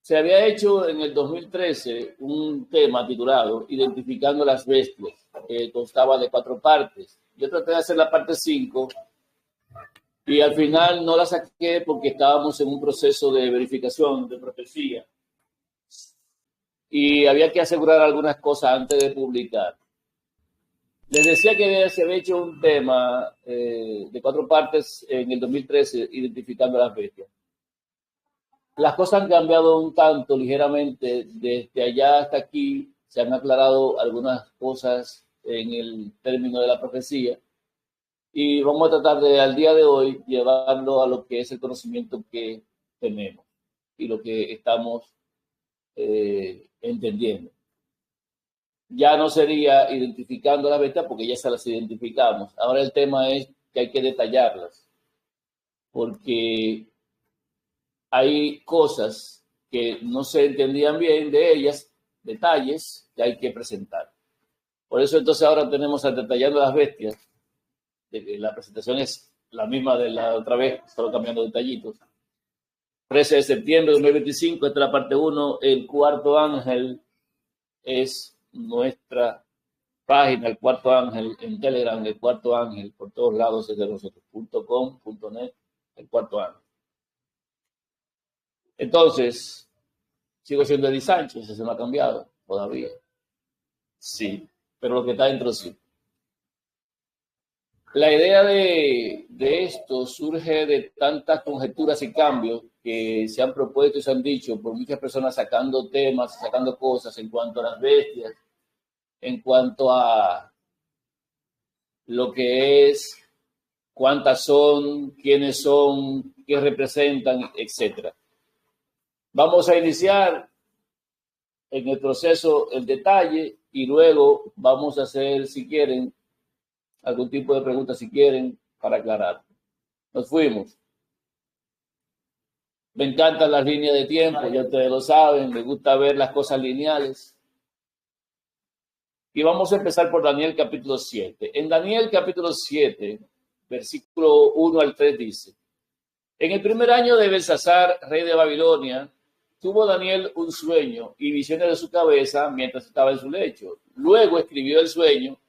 Se había hecho en el 2013 un tema titulado Identificando las bestias, que constaba de 4 partes. Yo traté de hacer la parte 5 y al final no la saqué porque estábamos en un proceso de verificación de profecía y había que asegurar algunas cosas antes de publicar. Les decía que se había hecho un tema de 4 partes en el 2013, Identificando las bestias. Las cosas han cambiado un tanto, ligeramente, desde allá hasta aquí. Se han aclarado algunas cosas en el término de la profecía y vamos a tratar de, al día de hoy, llevarlo a lo que es el conocimiento que tenemos y lo que estamos entendiendo. Ya no sería identificando las bestias porque ya se las identificamos. Ahora el tema es que hay que detallarlas porque hay cosas que no se entendían bien de ellas, detalles que hay que presentar. Por eso entonces ahora tenemos a Detallando las Bestias. La presentación es la misma de la otra vez, solo cambiando detallitos. 13 de septiembre de 2025, esta es la parte 1. El cuarto ángel es nuestra página, el cuarto ángel en Telegram, el cuarto ángel, por todos lados es de nosotros, .com.net, el cuarto ángel. Entonces, sigo siendo Eddie Sánchez, eso no ha cambiado todavía. Sí, pero lo que está dentro sí. La idea de esto surge de tantas conjeturas y cambios que se han propuesto y se han dicho por muchas personas sacando temas, sacando cosas en cuanto a las bestias, en cuanto a lo que es, cuántas son, quiénes son, qué representan, etcétera. Vamos a iniciar en el proceso el detalle y luego vamos a hacer, si quieren, algún tipo de preguntas, si quieren, para aclarar. Nos fuimos. Me encantan las líneas de tiempo, ya ustedes lo saben, me gusta ver las cosas lineales. Y vamos a empezar por Daniel capítulo 7. En Daniel capítulo 7, versículo 1 al 3 dice: En el primer año de Belsasar, rey de Babilonia, tuvo Daniel un sueño y visiones de su cabeza mientras estaba en su lecho. Luego escribió el sueño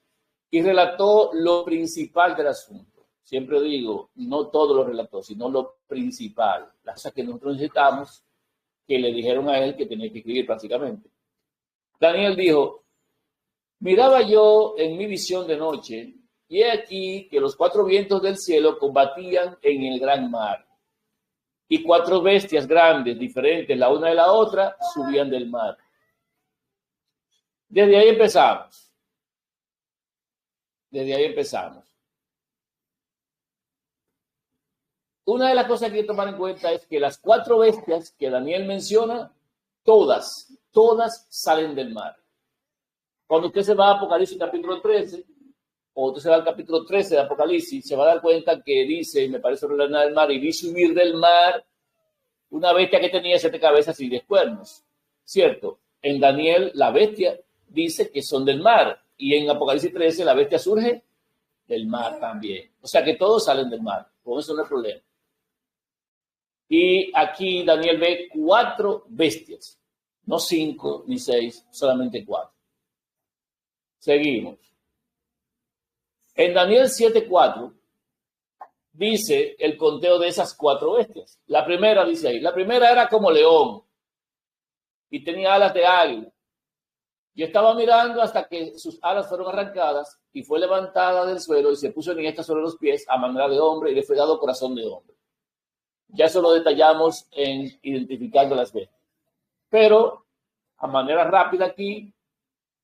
y relató lo principal del asunto. Siempre digo, no todo lo relató, sino lo principal. Las cosas que nosotros necesitamos, que le dijeron a él que tenía que escribir prácticamente. Daniel dijo: Miraba yo en mi visión de noche, y he aquí que los 4 vientos del cielo combatían en el gran mar. Y 4 bestias grandes, diferentes la una de la otra, subían del mar. Desde ahí empezamos. Una de las cosas que hay que tomar en cuenta es que las 4 bestias que Daniel menciona, todas salen del mar. Cuando usted se va a Apocalipsis capítulo 13, o usted se va al capítulo 13 de Apocalipsis, se va a dar cuenta que dice, me parece ordenar del mar, y vi subir del mar una bestia que tenía 7 cabezas y 10 cuernos. Cierto, en Daniel la bestia dice que son del mar, y en Apocalipsis 13 la bestia surge del mar también. O sea que todos salen del mar, con eso no hay problema. Y aquí Daniel ve 4 bestias, no 5 ni 6, solamente 4. Seguimos. En Daniel 7:4 dice el conteo de esas 4 bestias. La primera dice ahí, la primera era como león y tenía alas de águila. Yo estaba mirando hasta que sus alas fueron arrancadas y fue levantada del suelo y se puso en esta sobre los pies a manera de hombre y le fue dado corazón de hombre. Ya eso lo detallamos en Identificando las bestias. Pero a manera rápida aquí,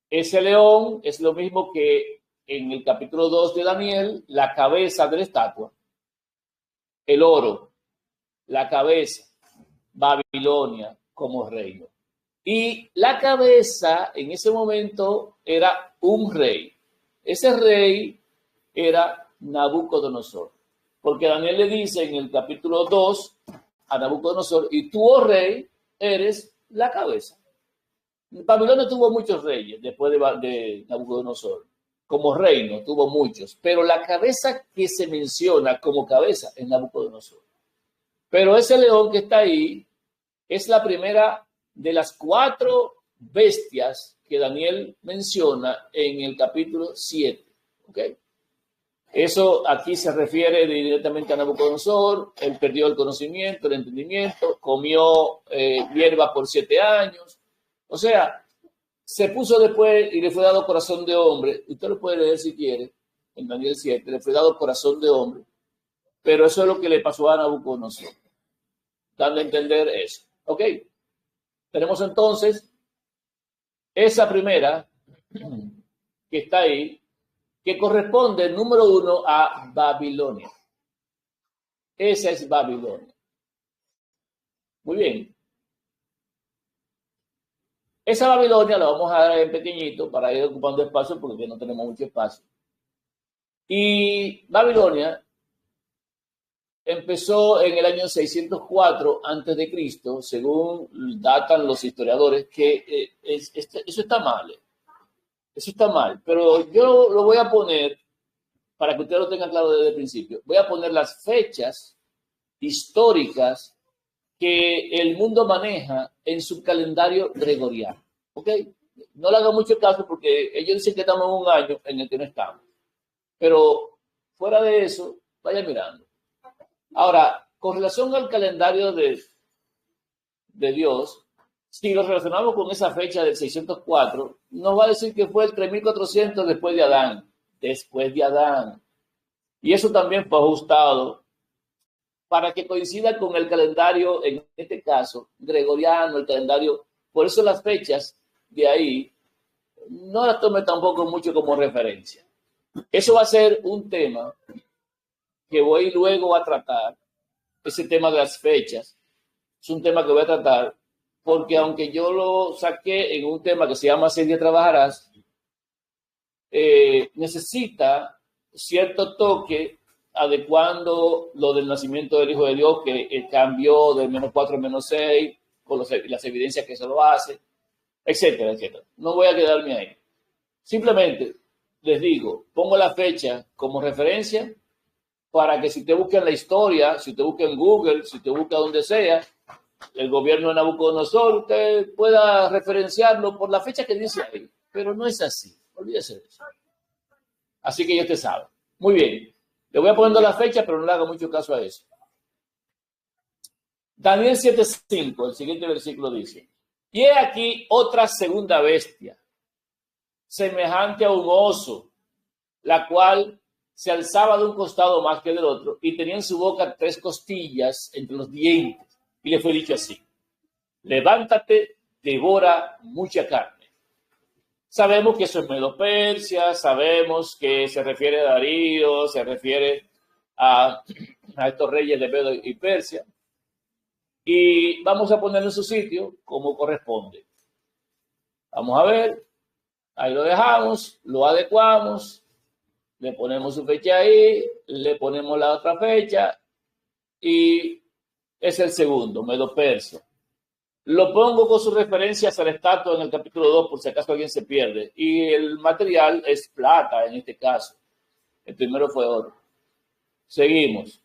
ese león es lo mismo que en el capítulo 2 de Daniel, la cabeza de la estatua, el oro, la cabeza, Babilonia como reino. Y la cabeza en ese momento era un rey. Ese rey era Nabucodonosor. Porque Daniel le dice en el capítulo 2 a Nabucodonosor, y tú, oh rey, eres la cabeza. Babilonia tuvo muchos reyes después de Nabucodonosor. Como reino tuvo muchos, pero la cabeza que se menciona como cabeza es Nabucodonosor. Pero ese león que está ahí es la primera de las 4 bestias que Daniel menciona en el capítulo 7. ¿Ok? Eso aquí se refiere directamente a Nabucodonosor. Él perdió el conocimiento, el entendimiento, comió hierba por 7 años. O sea, se puso después y le fue dado corazón de hombre. Usted lo puede leer si quiere, en Daniel 7, le fue dado corazón de hombre. Pero eso es lo que le pasó a Nabucodonosor, dando a entender eso. ¿Ok? Tenemos entonces esa primera que está ahí, que corresponde, número 1, a Babilonia. Esa es Babilonia. Muy bien. Esa Babilonia la vamos a dar en pequeñito para ir ocupando espacio porque no tenemos mucho espacio. Y Babilonia empezó en el año 604 antes de Cristo, según datan los historiadores, que eso está mal. Eso está mal, pero yo lo voy a poner, para que ustedes lo tengan claro desde el principio, voy a poner las fechas históricas que el mundo maneja en su calendario gregoriano. ¿Ok? No le hagan mucho caso porque ellos dicen que estamos en un año en el que no estamos. Pero fuera de eso, vaya mirando. Ahora, con relación al calendario de Dios, si lo relacionamos con esa fecha del 604, nos va a decir que fue el 3400 después de Adán. Después de Adán. Y eso también fue ajustado para que coincida con el calendario, en este caso, gregoriano, el calendario. Por eso las fechas de ahí no las tome tampoco mucho como referencia. Eso va a ser un tema que voy luego a tratar, ese tema de las fechas. Es un tema que voy a tratar porque aunque yo lo saqué en un tema que se llama 6 días trabajarás, necesita cierto toque adecuando lo del nacimiento del Hijo de Dios, que cambió de -4 a -6, con las evidencias que se lo hace, etcétera, etcétera. No voy a quedarme ahí. Simplemente les digo, pongo la fecha como referencia para que si te buscan la historia, si te busca en Google, si te busca donde sea, el gobierno de Nabucodonosor, usted pueda referenciarlo por la fecha que dice ahí. Pero no es así. Olvídese de eso. Así que ya usted sabe. Muy bien. Le voy a poner la fecha, pero no le haga mucho caso a eso. Daniel 7:5, el siguiente versículo dice: y he aquí otra segunda bestia, semejante a un oso, la cual se alzaba de un costado más que del otro, y tenía en su boca 3 costillas entre los dientes. Y le fue dicho así: levántate, devora mucha carne. Sabemos que eso es Medo-Persia, sabemos que se refiere a Darío, se refiere a estos reyes de Medo y Persia. Y vamos a ponerlo en su sitio como corresponde. Vamos a ver, ahí lo dejamos, lo adecuamos, le ponemos su fecha ahí, le ponemos la otra fecha y es el segundo, Medo-Persia. Lo pongo con sus referencias al estatua en el capítulo 2 por si acaso alguien se pierde. Y el material es plata en este caso. El primero fue oro. Seguimos.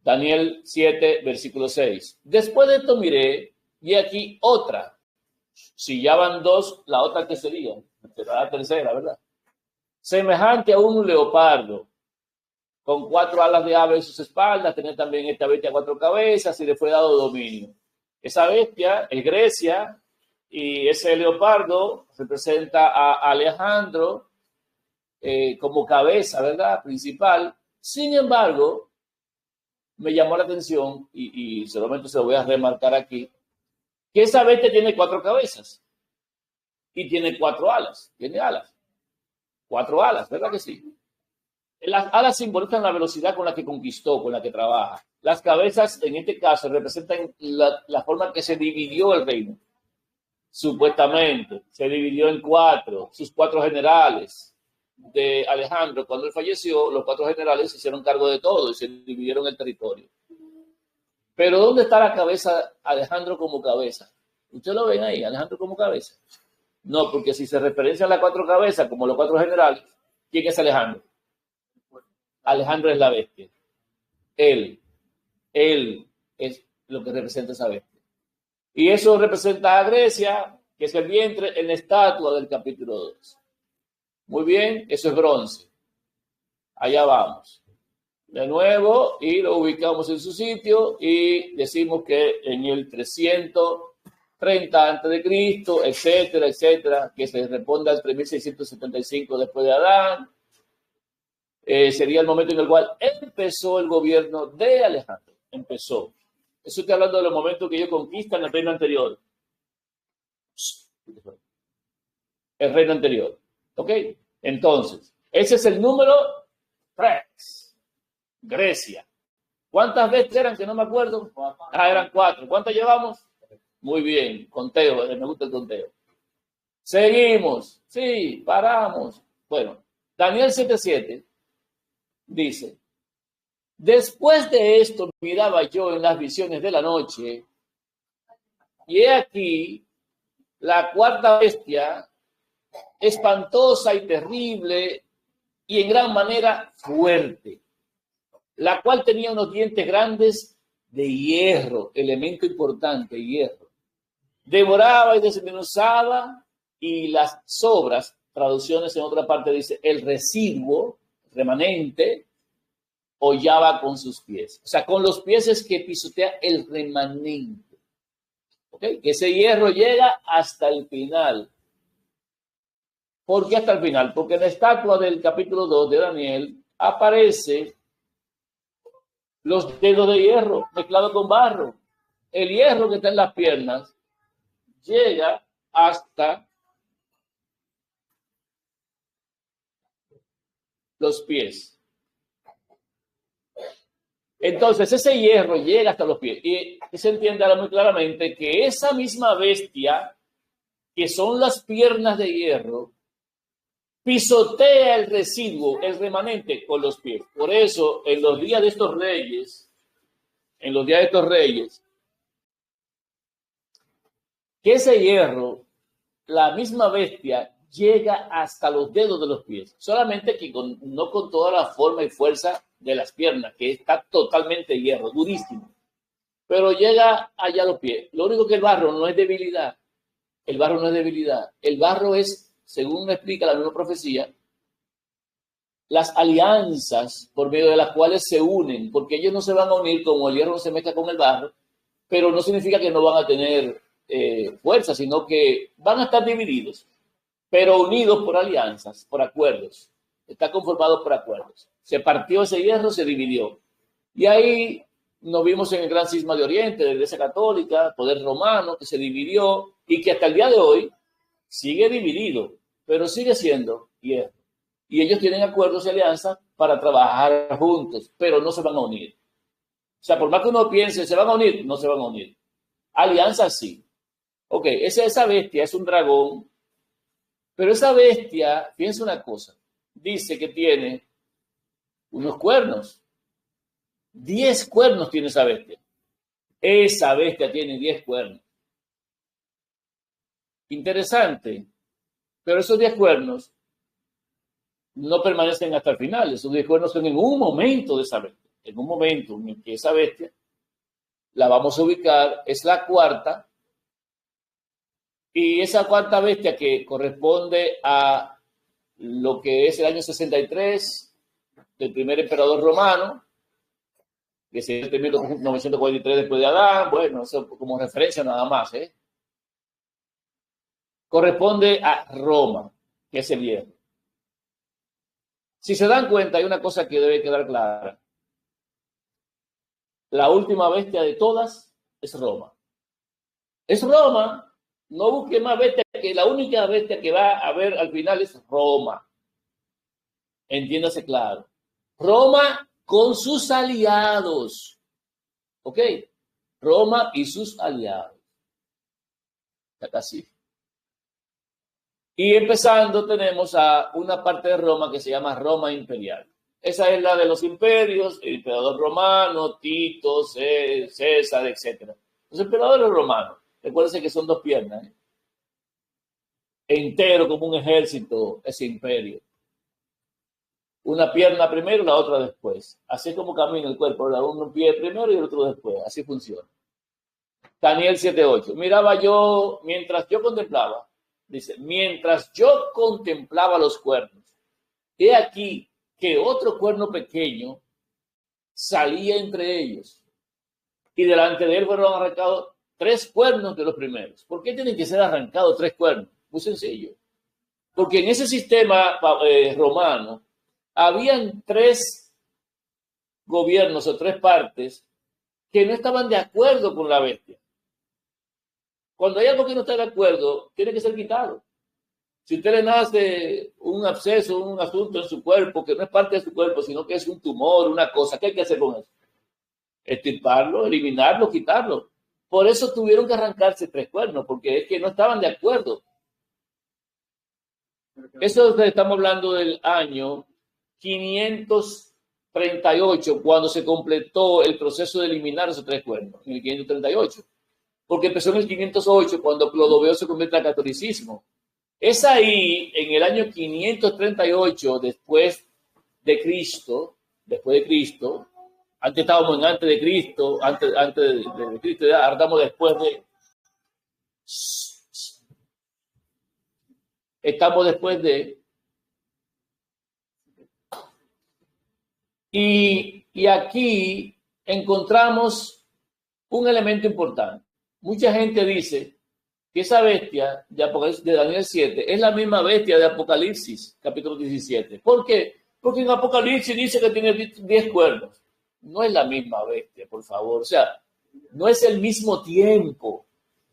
Daniel 7, versículo 6. Después de esto miré, y aquí otra. Si ya van 2, la otra que sería. Será la tercera, ¿verdad? Semejante a un leopardo, con 4 alas de ave en sus espaldas, tenía también esta bestia 4 cabezas y le fue dado dominio. Esa bestia es Grecia y ese leopardo representa a Alejandro como cabeza, ¿verdad? Principal. Sin embargo, me llamó la atención y solamente se lo voy a remarcar aquí, que esa bestia tiene 4 cabezas y tiene 4 alas. Tiene alas. 4 alas, ¿verdad que sí? Las alas simbolizan la velocidad con la que conquistó, con la que trabaja. Las cabezas, en este caso, representan la forma en que se dividió el reino. Supuestamente, se dividió en 4, sus 4 generales de Alejandro. Cuando él falleció, los 4 generales se hicieron cargo de todo y se dividieron el territorio. Pero ¿dónde está la cabeza Alejandro como cabeza? ¿Ustedes lo ven ahí, Alejandro como cabeza? No, porque si se referencia a las 4 cabezas como los 4 generales, ¿quién es Alejandro? Alejandro es la bestia. Él es lo que representa esa bestia. Y eso representa a Grecia, que es el vientre, en la estatua del capítulo 2. Muy bien, eso es bronce. Allá vamos. De nuevo, y lo ubicamos en su sitio y decimos que en el 330 a.C., etcétera, etcétera, que se responda al 3675 después de Adán, sería el momento en el cual empezó el gobierno de Alejandro. Empezó. Eso estoy hablando de los momentos que ellos conquistan el reino anterior. El reino anterior. ¿Ok? Entonces, ese es el número 3. Grecia. ¿Cuántas veces eran? Que no me acuerdo. Eran 4. ¿Cuántas llevamos? Muy bien. Conteo. Me gusta el conteo. Seguimos. Sí, paramos. Bueno, Daniel 7:7 dice: después de esto miraba yo en las visiones de la noche, y he aquí la cuarta bestia, espantosa y terrible, y en gran manera fuerte, la cual tenía unos dientes grandes de hierro, elemento importante, hierro. Devoraba y desmenuzaba, y las sobras, traducciones en otra parte dice, el residuo, remanente, hollaba con sus pies. O sea, con los pies es que pisotea el remanente. ¿Ok? Que ese hierro llega hasta el final. ¿Por qué hasta el final? Porque en la estatua del capítulo 2 de Daniel aparece los dedos de hierro mezclados con barro. El hierro que está en las piernas llega hasta los pies. Entonces, ese hierro llega hasta los pies. Y se entiende ahora muy claramente que esa misma bestia, que son las piernas de hierro, pisotea el residuo, el remanente, con los pies. Por eso, en los días de estos reyes, que ese hierro, la misma bestia, llega hasta los dedos de los pies. Solamente que no con toda la forma y fuerza de las piernas, que está totalmente hierro, durísimo. Pero llega allá a los pies. Lo único que el barro no es debilidad. El barro no es debilidad. El barro es, según me explica la misma profecía, las alianzas por medio de las cuales se unen, porque ellos no se van a unir como el hierro no se mezcla con el barro, pero no significa que no van a tener fuerza, sino que van a estar divididos, pero unidos por alianzas, por acuerdos. Está conformado por acuerdos. Se partió ese hierro, se dividió. Y ahí nos vimos en el gran cisma de Oriente, de la Iglesia Católica, poder romano, que se dividió y que hasta el día de hoy sigue dividido, pero sigue siendo hierro. Y ellos tienen acuerdos y alianzas para trabajar juntos, pero no se van a unir. O sea, por más que uno piense, ¿se van a unir? No se van a unir. Alianzas sí. Ok, esa bestia es un dragón, pero esa bestia, fíjense una cosa, dice que tiene unos cuernos. 10 cuernos tiene esa bestia. Esa bestia tiene 10 cuernos. Interesante. Pero esos 10 cuernos no permanecen hasta el final. Esos 10 cuernos son en un momento de esa bestia. En un momento en que esa bestia la vamos a ubicar, es la cuarta. Y esa cuarta bestia que corresponde a lo que es el año 63 del primer emperador romano, que se dio en 1943 después de Adán, bueno, eso como referencia nada más, corresponde a Roma, que es el hierro. Si se dan cuenta, hay una cosa que debe quedar clara. La última bestia de todas es Roma. Es Roma. No busque más bestia, que la única bestia que va a haber al final es Roma. Entiéndase claro. Roma con sus aliados. ¿Ok? Roma y sus aliados. Casi. Y empezando tenemos a una parte de Roma que se llama Roma imperial. Esa es la de los imperios, el emperador romano, Tito, César, etc. Los emperadores romanos, recuérdense que son 2 piernas, entero como un ejército, ese imperio. Una pierna primero, la otra después. Así es como camina el cuerpo, ¿verdad? Un pie primero y el otro después. Así funciona. Daniel 7:8. Miraba yo, mientras yo contemplaba, dice, mientras yo contemplaba los cuernos, he aquí que otro cuerno pequeño salía entre ellos, y delante de él fueron arrancados 3 cuernos de los primeros. ¿Por qué tienen que ser arrancados 3 cuernos? Muy sencillo. Porque en ese sistema romano habían 3 gobiernos o 3 partes que no estaban de acuerdo con la bestia. Cuando hay algo que no está de acuerdo, tiene que ser quitado. Si usted le nace un absceso, un asunto en su cuerpo, que no es parte de su cuerpo, sino que es un tumor, una cosa, ¿qué hay que hacer con eso? Extirparlo, eliminarlo, quitarlo. Por eso tuvieron que arrancarse 3 cuernos, porque es que no estaban de acuerdo. Eso estamos hablando del año 538, cuando se completó el proceso de eliminar esos 3 cuernos, en el 538. Porque empezó en el 508, cuando Clodoveo se convierte al catolicismo. Es ahí, en el año 538, después de Cristo, antes estábamos en antes de Cristo, antes de Cristo, ya estamos después de... Estamos después de... Y aquí encontramos un elemento importante. Mucha gente dice que esa bestia de Apocalipsis, de Daniel 7 es la misma bestia de Apocalipsis, capítulo 17. ¿Por qué? Porque en Apocalipsis dice que tiene 10 cuernos. No es la misma bestia, por favor. O sea, no es el mismo tiempo,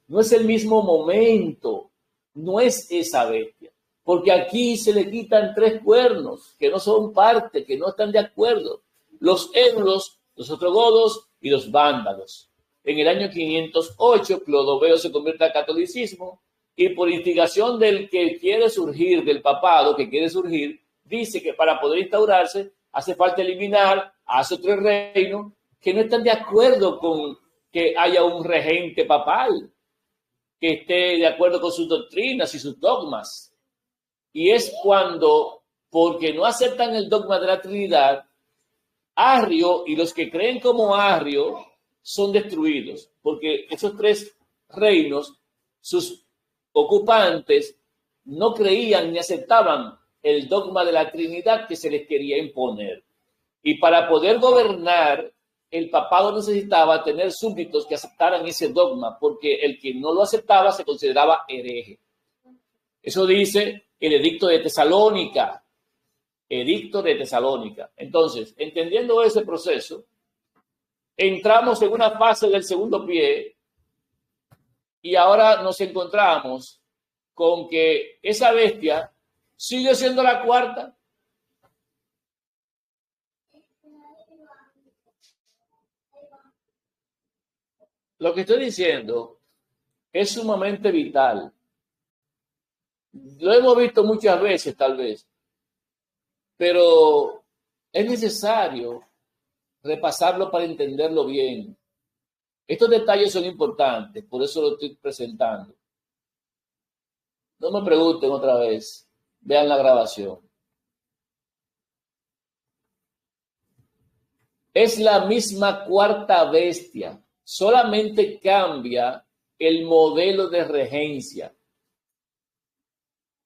no es el mismo momento, no es esa bestia. Porque aquí se le quitan 3 cuernos que no son parte, que no están de acuerdo. Los euros, los ostrogodos y los vándalos. En el año 508, Clodoveo se convierte al catolicismo y por instigación del que quiere surgir, del papado que quiere surgir, dice que para poder instaurarse hace falta eliminar a esos 3 reinos que no están de acuerdo con que haya un regente papal, que esté de acuerdo con sus doctrinas y sus dogmas. Y es cuando, porque no aceptan el dogma de la Trinidad, Arrio y los que creen como Arrio son destruidos, porque esos 3 reinos, sus ocupantes, no creían ni aceptaban el dogma de la Trinidad que se les quería imponer. Y para poder gobernar, el papado necesitaba tener súbditos que aceptaran ese dogma, porque el que no lo aceptaba se consideraba hereje. Eso dice el edicto de Tesalónica. Edicto de Tesalónica. Entonces, entendiendo ese proceso, entramos en una fase del segundo pie y ahora nos encontramos con que esa bestia sigue siendo la cuarta. Lo que estoy diciendo es sumamente vital. Lo hemos visto muchas veces, tal vez, pero es necesario repasarlo para entenderlo bien. Estos detalles son importantes, por eso lo estoy presentando. No me pregunten otra vez, vean la grabación. Es la misma cuarta bestia, solamente cambia el modelo de regencia.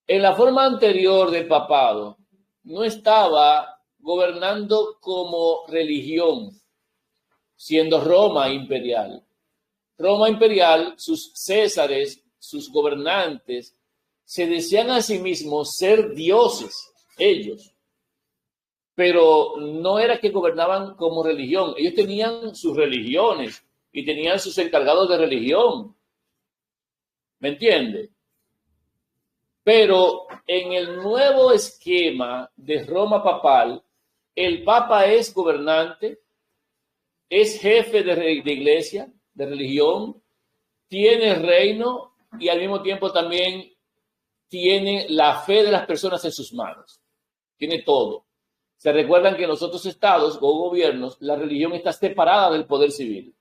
En la forma anterior del papado, no estaba gobernando como religión, siendo Roma imperial. Roma imperial, sus césares, sus gobernantes, se decían a sí mismos ser dioses, ellos. Pero no era que gobernaban como religión. Ellos tenían sus religiones y tenían sus encargados de religión. ¿Me entiende? Pero en el nuevo esquema de Roma papal, el papa es gobernante, es jefe de iglesia, de religión, tiene reino y al mismo tiempo también tiene la fe de las personas en sus manos. Tiene todo. Se recuerdan que en los otros estados o gobiernos la religión está separada del poder civil.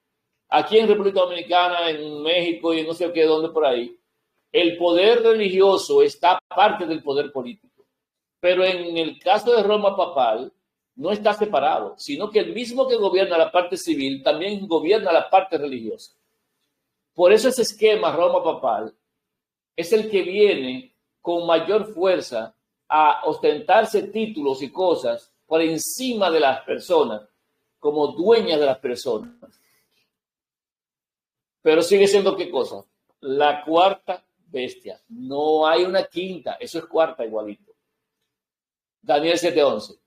Aquí en República Dominicana, en México y no sé qué, dónde por ahí, el poder religioso está parte del poder político. Pero en el caso de Roma papal, no está separado, sino que el mismo que gobierna la parte civil también gobierna la parte religiosa. Por eso ese esquema Roma papal es el que viene con mayor fuerza a ostentarse títulos y cosas por encima de las personas, como dueñas de las personas. Pero sigue siendo ¿qué cosa? La cuarta bestia. No hay una quinta, eso es cuarta igualito. Daniel 7:11.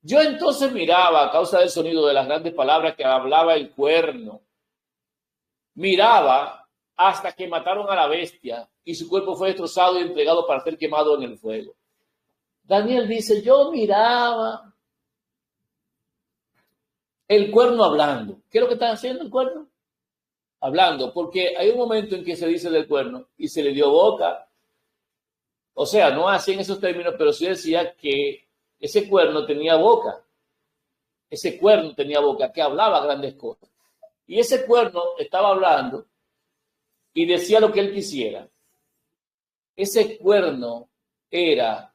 Yo entonces miraba a causa del sonido de las grandes palabras que hablaba el cuerno. Miraba hasta que mataron a la bestia y su cuerpo fue destrozado y entregado para ser quemado en el fuego. Daniel dice, yo miraba el cuerno hablando. ¿Qué es lo que está haciendo el cuerno? Hablando, porque hay un momento en que se dice del cuerno y se le dio boca. O sea, no así en esos términos, pero sí decía que ese cuerno tenía boca. Ese cuerno tenía boca, que hablaba grandes cosas. Y ese cuerno estaba hablando y decía lo que él quisiera. Ese cuerno era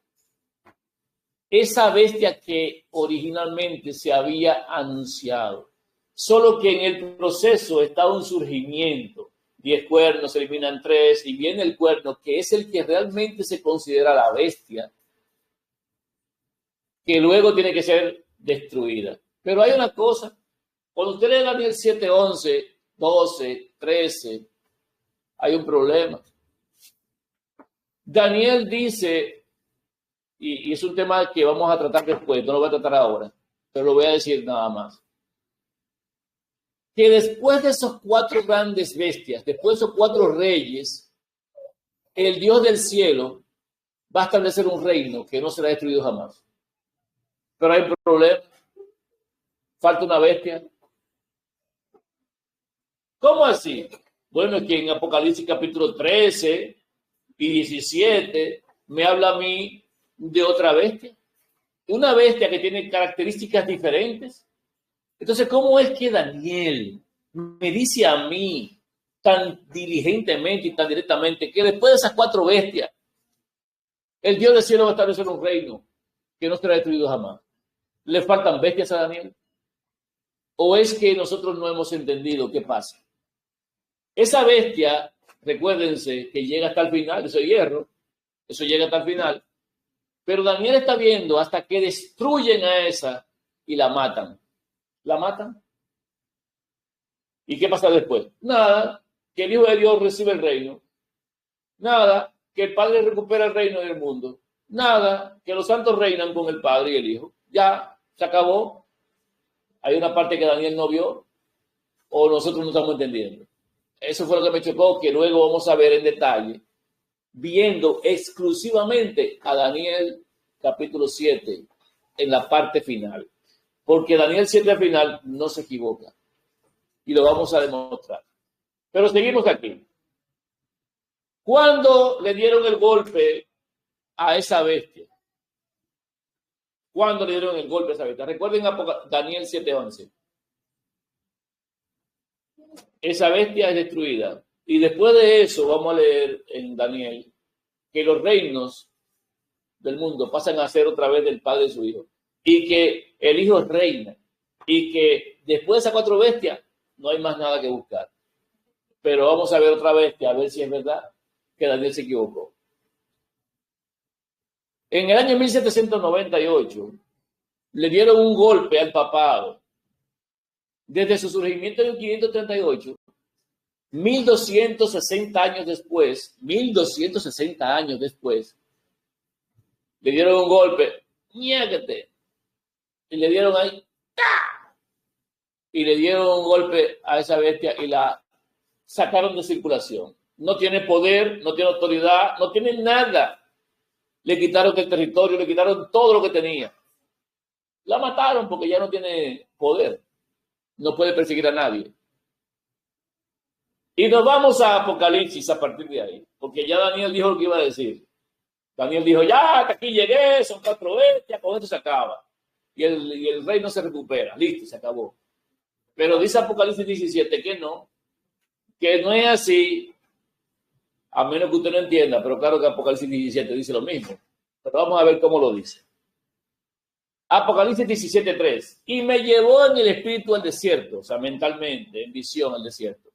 esa bestia que originalmente se había anunciado. Solo que en el proceso está un surgimiento. 10 cuernos, se eliminan 3 y viene el cuerno, que es el que realmente se considera la bestia, que luego tiene que ser destruida. Pero hay una cosa, cuando usted lee Daniel 7, 11, 12, 13, hay un problema. Daniel dice, y es un tema que vamos a tratar después, no lo voy a tratar ahora, pero lo voy a decir nada más, que después de esos 4 grandes bestias, después de esos 4 reyes, el Dios del cielo va a establecer un reino que no será destruido jamás. Pero hay un problema. Falta una bestia. ¿Cómo así? Bueno, es que en Apocalipsis capítulo 13 y 17 me habla a mí de otra bestia. Una bestia que tiene características diferentes. Entonces, ¿cómo es que Daniel me dice a mí tan diligentemente y tan directamente que después de esas 4 bestias, el Dios del cielo va a establecer un reino que no será destruido jamás? ¿Le faltan bestias a Daniel? ¿O es que nosotros no hemos entendido qué pasa? Esa bestia, recuérdense que llega hasta el final, eso es hierro, eso llega hasta el final, pero Daniel está viendo hasta que destruyen a esa y la matan. ¿La matan? ¿Y qué pasa después? Nada, que el Hijo de Dios recibe el reino. Nada, que el Padre recupera el reino del mundo. Nada, que los santos reinan con el Padre y el Hijo. Ya, se acabó. Hay una parte que Daniel no vio o nosotros no estamos entendiendo. Eso fue lo que me chocó, que luego vamos a ver en detalle, viendo exclusivamente a Daniel capítulo 7 en la parte final. Porque Daniel 7 al final no se equivoca. Y lo vamos a demostrar. Pero seguimos aquí. ¿Cuándo le dieron el golpe a esa bestia? ¿Cuándo le dieron el golpe a esa bestia? Recuerden Daniel 7:11. Esa bestia es destruida. Y después de eso vamos a leer en Daniel que los reinos del mundo pasan a ser otra vez del Padre de su Hijo. Y que el Hijo reina. Y que después de esas 4 bestias no hay más nada que buscar. Pero vamos a ver otra bestia, a ver si es verdad que Daniel se equivocó. En el año 1798 le dieron un golpe al papado. Desde su surgimiento en 1538, 1260 años después, le dieron un golpe, niégate, y le dieron ahí, ¡ah! Y le dieron un golpe a esa bestia y la sacaron de circulación. No tiene poder, no tiene autoridad, no tiene nada. Le quitaron el territorio, le quitaron todo lo que tenía. La mataron porque ya no tiene poder. No puede perseguir a nadie. Y nos vamos a Apocalipsis a partir de ahí, porque ya Daniel dijo lo que iba a decir. Daniel dijo, ya, hasta aquí llegué, son 4 bestias, con esto se acaba. Y el rey no se recupera, listo, se acabó. Pero dice Apocalipsis 17 que no es así, a menos que usted no entienda, pero claro que Apocalipsis 17 dice lo mismo. Pero vamos a ver cómo lo dice. Apocalipsis 17:3. Y me llevó en el espíritu al desierto, o sea, mentalmente, en visión al desierto.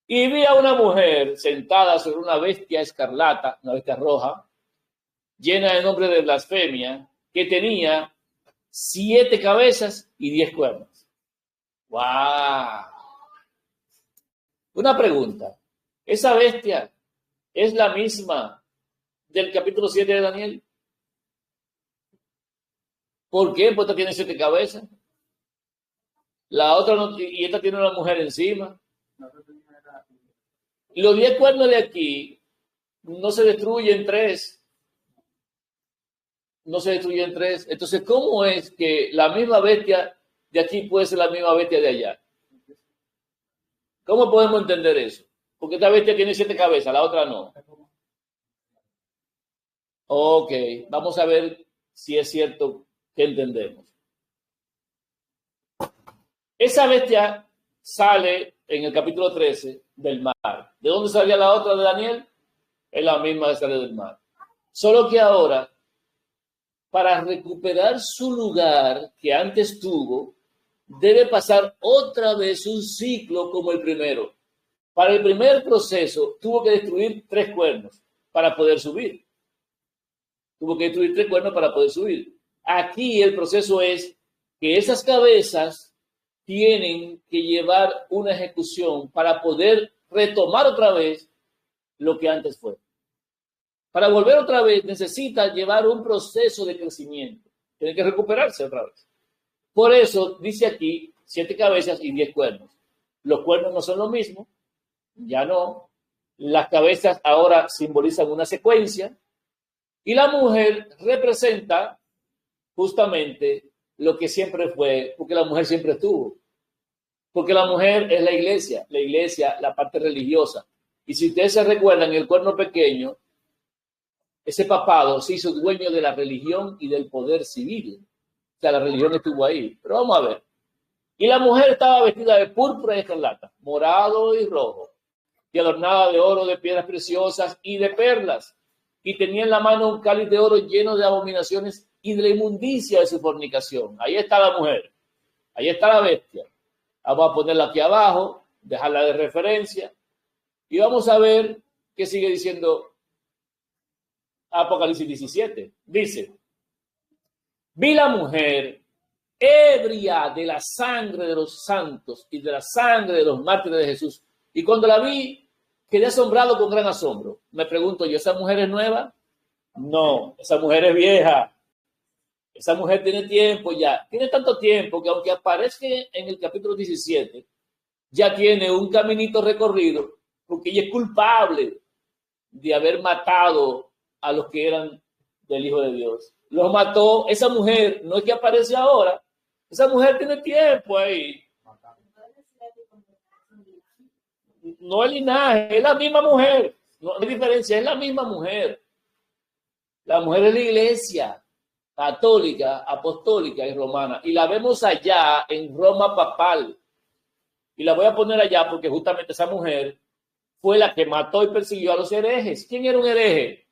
Y vi a una mujer sentada sobre una bestia escarlata, una bestia roja, llena de nombre de blasfemia, que tenía 7 cabezas y 10 cuernos. ¡Wow! Una pregunta. ¿Esa bestia es la misma del capítulo 7 de Daniel? ¿Por qué? Porque esta tiene 7 cabezas. La otra no, y esta tiene una mujer encima. Los 10 cuernos de aquí no se destruyen 3. No se destruyen 3. Entonces, ¿cómo es que la misma bestia de aquí puede ser la misma bestia de allá? ¿Cómo podemos entender eso? Porque esta bestia tiene 7 cabezas, la otra no. Ok, vamos a ver si es cierto que entendemos. Esa bestia sale en el capítulo 13 del mar. ¿De dónde salía la otra de Daniel? Es la misma que sale del mar. Solo que ahora, para recuperar su lugar que antes tuvo, debe pasar otra vez un ciclo como el primero. Para el primer proceso, tuvo que destruir 3 cuernos para poder subir. Tuvo que destruir 3 cuernos para poder subir. Aquí el proceso es que esas cabezas tienen que llevar una ejecución para poder retomar otra vez lo que antes fue. Para volver otra vez necesita llevar un proceso de crecimiento. Tiene que recuperarse otra vez. Por eso dice aquí 7 cabezas y 10 cuernos. Los cuernos no son lo mismo, ya no. Las cabezas ahora simbolizan una secuencia y la mujer representa justamente lo que siempre fue, porque la mujer siempre estuvo. Porque la mujer es la iglesia, la parte religiosa. Y si ustedes se recuerdan, el cuerno pequeño, ese papado se hizo dueño de la religión y del poder civil. O sea, la religión estuvo ahí. Pero vamos a ver. Y la mujer estaba vestida de púrpura y escarlata, morado y rojo, y adornada de oro, de piedras preciosas y de perlas. Y tenía en la mano un cáliz de oro lleno de abominaciones y de la inmundicia de su fornicación. Ahí está la mujer. Ahí está la bestia. Vamos a ponerla aquí abajo, dejarla de referencia. Y vamos a ver qué sigue diciendo Apocalipsis 17. Dice, vi la mujer ebria de la sangre de los santos y de la sangre de los mártires de Jesús. Y cuando la vi, quedé asombrado con gran asombro. Me pregunto yo, ¿esa mujer es nueva? No, esa mujer es vieja. Esa mujer tiene tiempo ya. Tiene tanto tiempo que aunque aparezca en el capítulo 17, ya tiene un caminito recorrido porque ella es culpable de haber matado a los que eran del Hijo de Dios. Los mató. Esa mujer no es que aparece ahora. Esa mujer tiene tiempo ahí. No es linaje, es la misma mujer. No hay diferencia, es la misma mujer. La mujer es la iglesia católica, apostólica y romana. Y la vemos allá en Roma papal. Y la voy a poner allá porque justamente esa mujer fue la que mató y persiguió a los herejes. ¿Quién era un hereje?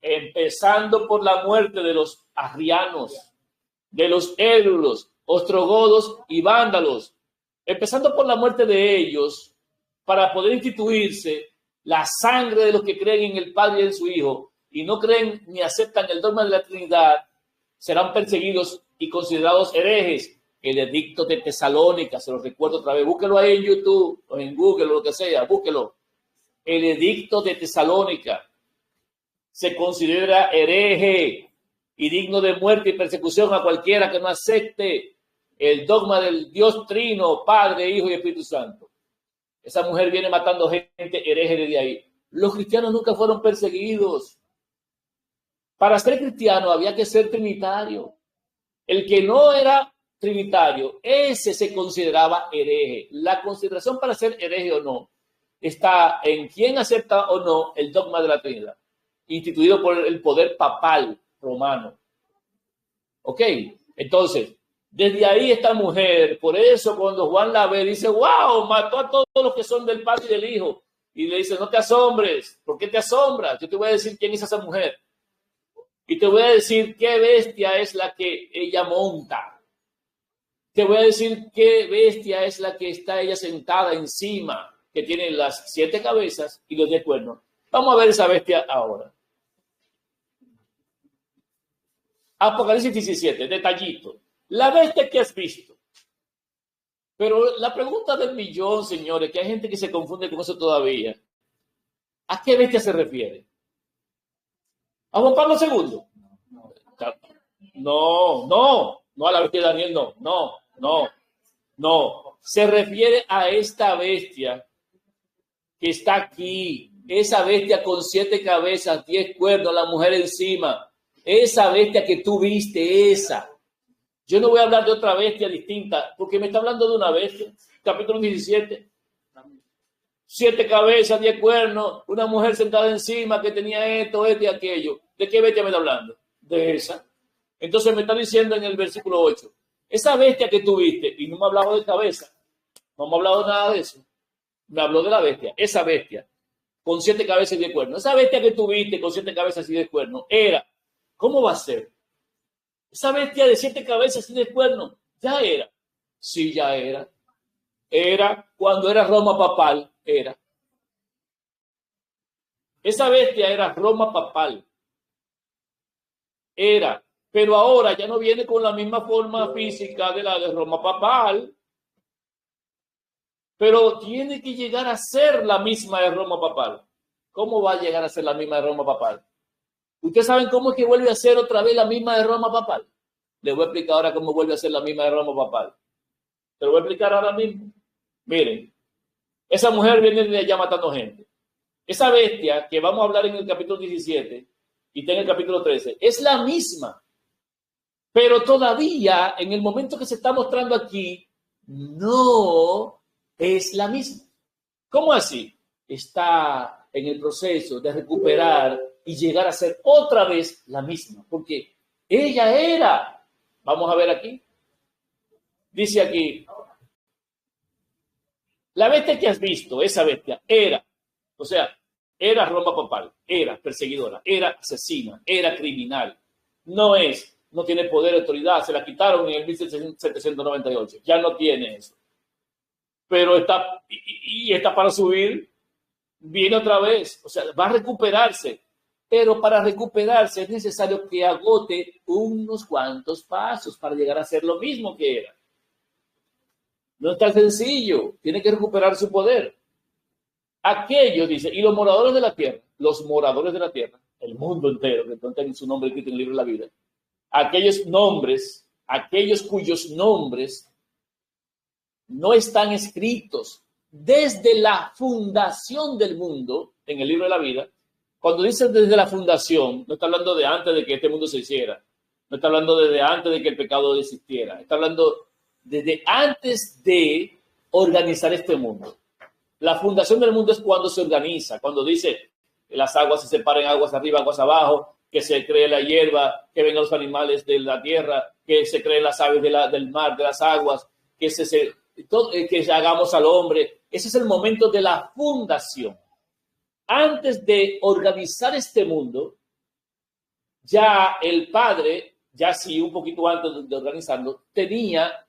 Empezando por la muerte de los arrianos, de los érulos, ostrogodos y vándalos. Empezando por la muerte de ellos, para poder instituirse la sangre de los que creen en el Padre y en su Hijo, y no creen ni aceptan el dogma de la Trinidad, serán perseguidos y considerados herejes. El edicto de Tesalónica, se lo recuerdo otra vez, búsquelo ahí en YouTube o en Google o lo que sea, búsquelo. El edicto de Tesalónica se considera hereje y digno de muerte y persecución a cualquiera que no acepte el dogma del Dios Trino, Padre, Hijo y Espíritu Santo. Esa mujer viene matando gente hereje desde ahí. Los cristianos nunca fueron perseguidos. Para ser cristiano había que ser trinitario. El que no era trinitario, ese se consideraba hereje. La consideración para ser hereje o no está en quién acepta o no el dogma de la Trinidad, instituido por el poder papal romano. Ok, entonces, desde ahí esta mujer, por eso cuando Juan la ve, dice, wow, mató a todos los que son del Padre y del Hijo. Y le dice, no te asombres. ¿Por qué te asombras? Yo te voy a decir quién es esa mujer. Y te voy a decir qué bestia es la que ella monta. Te voy a decir qué bestia es la que está ella sentada encima. que tiene las 7 cabezas y los 10 cuernos. Vamos a ver esa bestia ahora. Apocalipsis 17, detallito. La bestia que has visto. Pero la pregunta del millón, señores, que hay gente que se confunde con eso todavía. ¿A qué bestia se refiere? ¿A Juan Pablo II? No a la bestia de Daniel, no. Se refiere a esta bestia que está aquí. Esa bestia con 7 cabezas, 10 cuernos, la mujer encima. Esa bestia que tú viste, esa. Yo no voy a hablar de otra bestia distinta, porque me está hablando de una bestia. Capítulo 17. 7 cabezas, 10 cuernos, una mujer sentada encima que tenía esto y aquello. ¿De qué bestia me está hablando? De esa. Entonces me está diciendo en el versículo 8, esa bestia que tú viste, y no me ha hablado de cabeza, no me ha hablado nada de eso, me habló de la bestia, esa bestia, con 7 cabezas y 10 cuernos. Esa bestia que tú viste con 7 cabezas y 10 cuernos, era, ¿cómo va a ser? Esa bestia de 7 cabezas y 10 cuernos, ya era. Sí, ya era. Era cuando era Roma papal, era. Esa bestia era Roma papal. Era. Pero ahora ya no viene con la misma forma física de la de Roma papal, pero tiene que llegar a ser la misma de Roma papal. ¿Cómo va a llegar a ser la misma de Roma papal? ¿Ustedes saben cómo es que vuelve a ser otra vez la misma de Roma papal? Les voy a explicar ahora cómo vuelve a ser la misma de Roma papal. Te lo voy a explicar ahora mismo. Miren, esa mujer viene de allá matando gente. Esa bestia que vamos a hablar en el capítulo 17 y está en el capítulo 13, es la misma. Pero todavía, en el momento que se está mostrando aquí, no es la misma. ¿Cómo así? Está en el proceso de recuperar y llegar a ser otra vez la misma. Porque ella era, vamos a ver aquí, dice aquí, la bestia que has visto, esa bestia, era, o sea, era Roma papal, era perseguidora, era asesina, era criminal. No tiene poder, autoridad, se la quitaron en el 1798, ya no tiene eso. Pero está, y está para subir, viene otra vez, o sea, va a recuperarse. Pero para recuperarse es necesario que agote unos cuantos pasos para llegar a ser lo mismo que era. No es tan sencillo, tiene que recuperar su poder. Aquellos, dice, y los moradores de la tierra, el mundo entero, que no tienen su nombre escrito en el libro de la vida, aquellos cuyos nombres no están escritos desde la fundación del mundo en el libro de la vida. Cuando dice desde la fundación, no está hablando de antes de que este mundo se hiciera, no está hablando desde antes de que el pecado existiera, está hablando desde antes de organizar este mundo. La fundación del mundo es cuando se organiza, cuando dice que las aguas se separen, aguas arriba, aguas abajo, que se cree la hierba, que vengan los animales de la tierra, que se creen las aves del mar, de las aguas, que hagamos al hombre. Ese es el momento de la fundación. Antes de organizar este mundo, ya el Padre, ya sí, un poquito antes de organizarlo, tenía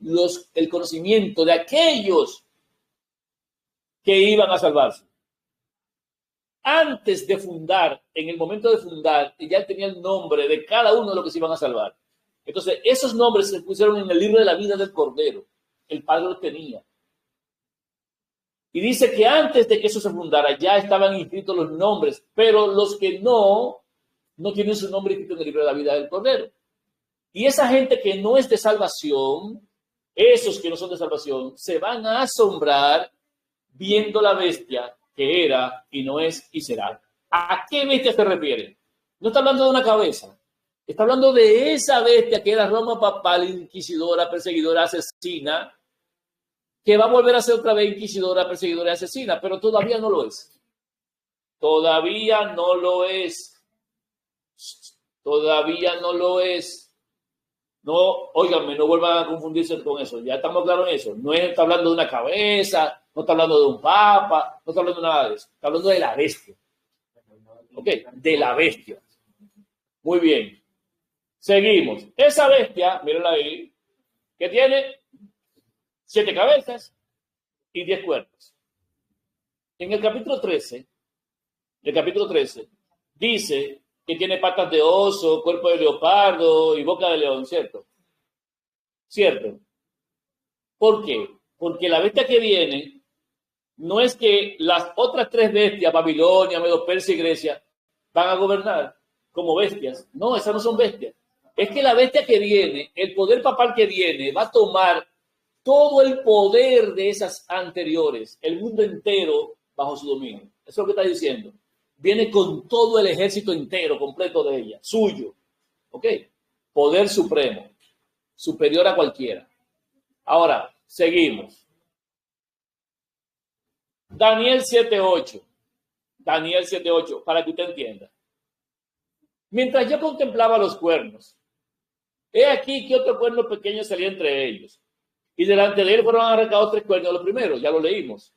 el conocimiento de aquellos que iban a salvarse. Antes de fundar, en el momento de fundar, ya tenía el nombre de cada uno de los que se iban a salvar. Entonces, esos nombres se pusieron en el libro de la vida del Cordero. El Padre los tenía. Y dice que antes de que eso se fundara, ya estaban inscritos los nombres, pero los que no tienen su nombre escrito en el libro de la vida del Cordero. Y esa gente que no es de salvación, esos que no son de salvación, se van a asombrar viendo la bestia que era y no es y será. ¿A qué bestia se refiere? No está hablando de una cabeza. Está hablando de esa bestia que era Roma papal, inquisidora, perseguidora, asesina, que va a volver a ser otra vez inquisidora, perseguidora y asesina, pero todavía no lo es. Todavía no lo es. Todavía no lo es. No, óiganme, no vuelvan a confundirse con eso. Ya estamos claros en eso. No está hablando de una cabeza, no está hablando de un papa, no está hablando de nada de eso. Está hablando de la bestia. ¿Ok? De la bestia. Muy bien. Seguimos. Esa bestia, mírenla ahí, que tiene 7 cabezas y 10 cuernos. En el capítulo 13, dice que tiene patas de oso, cuerpo de leopardo y boca de león, ¿cierto? ¿Cierto? ¿Por qué? Porque la bestia que viene no es que las otras tres bestias, Babilonia, Medo Persia y Grecia, van a gobernar como bestias. No, esas no son bestias. Es que la bestia que viene, el poder papal que viene, va a tomar todo el poder de esas anteriores, el mundo entero bajo su dominio. Eso es lo que está diciendo. Viene con todo el ejército entero, completo de ella, suyo. ¿Ok? Poder supremo, superior a cualquiera. Ahora, seguimos. Daniel 7:8. Daniel 7:8, para que usted entienda. Mientras yo contemplaba los cuernos, he aquí que otro cuerno pequeño salía entre ellos. Y delante de él fueron arrancados 3 cuernos, los primeros, ya lo leímos.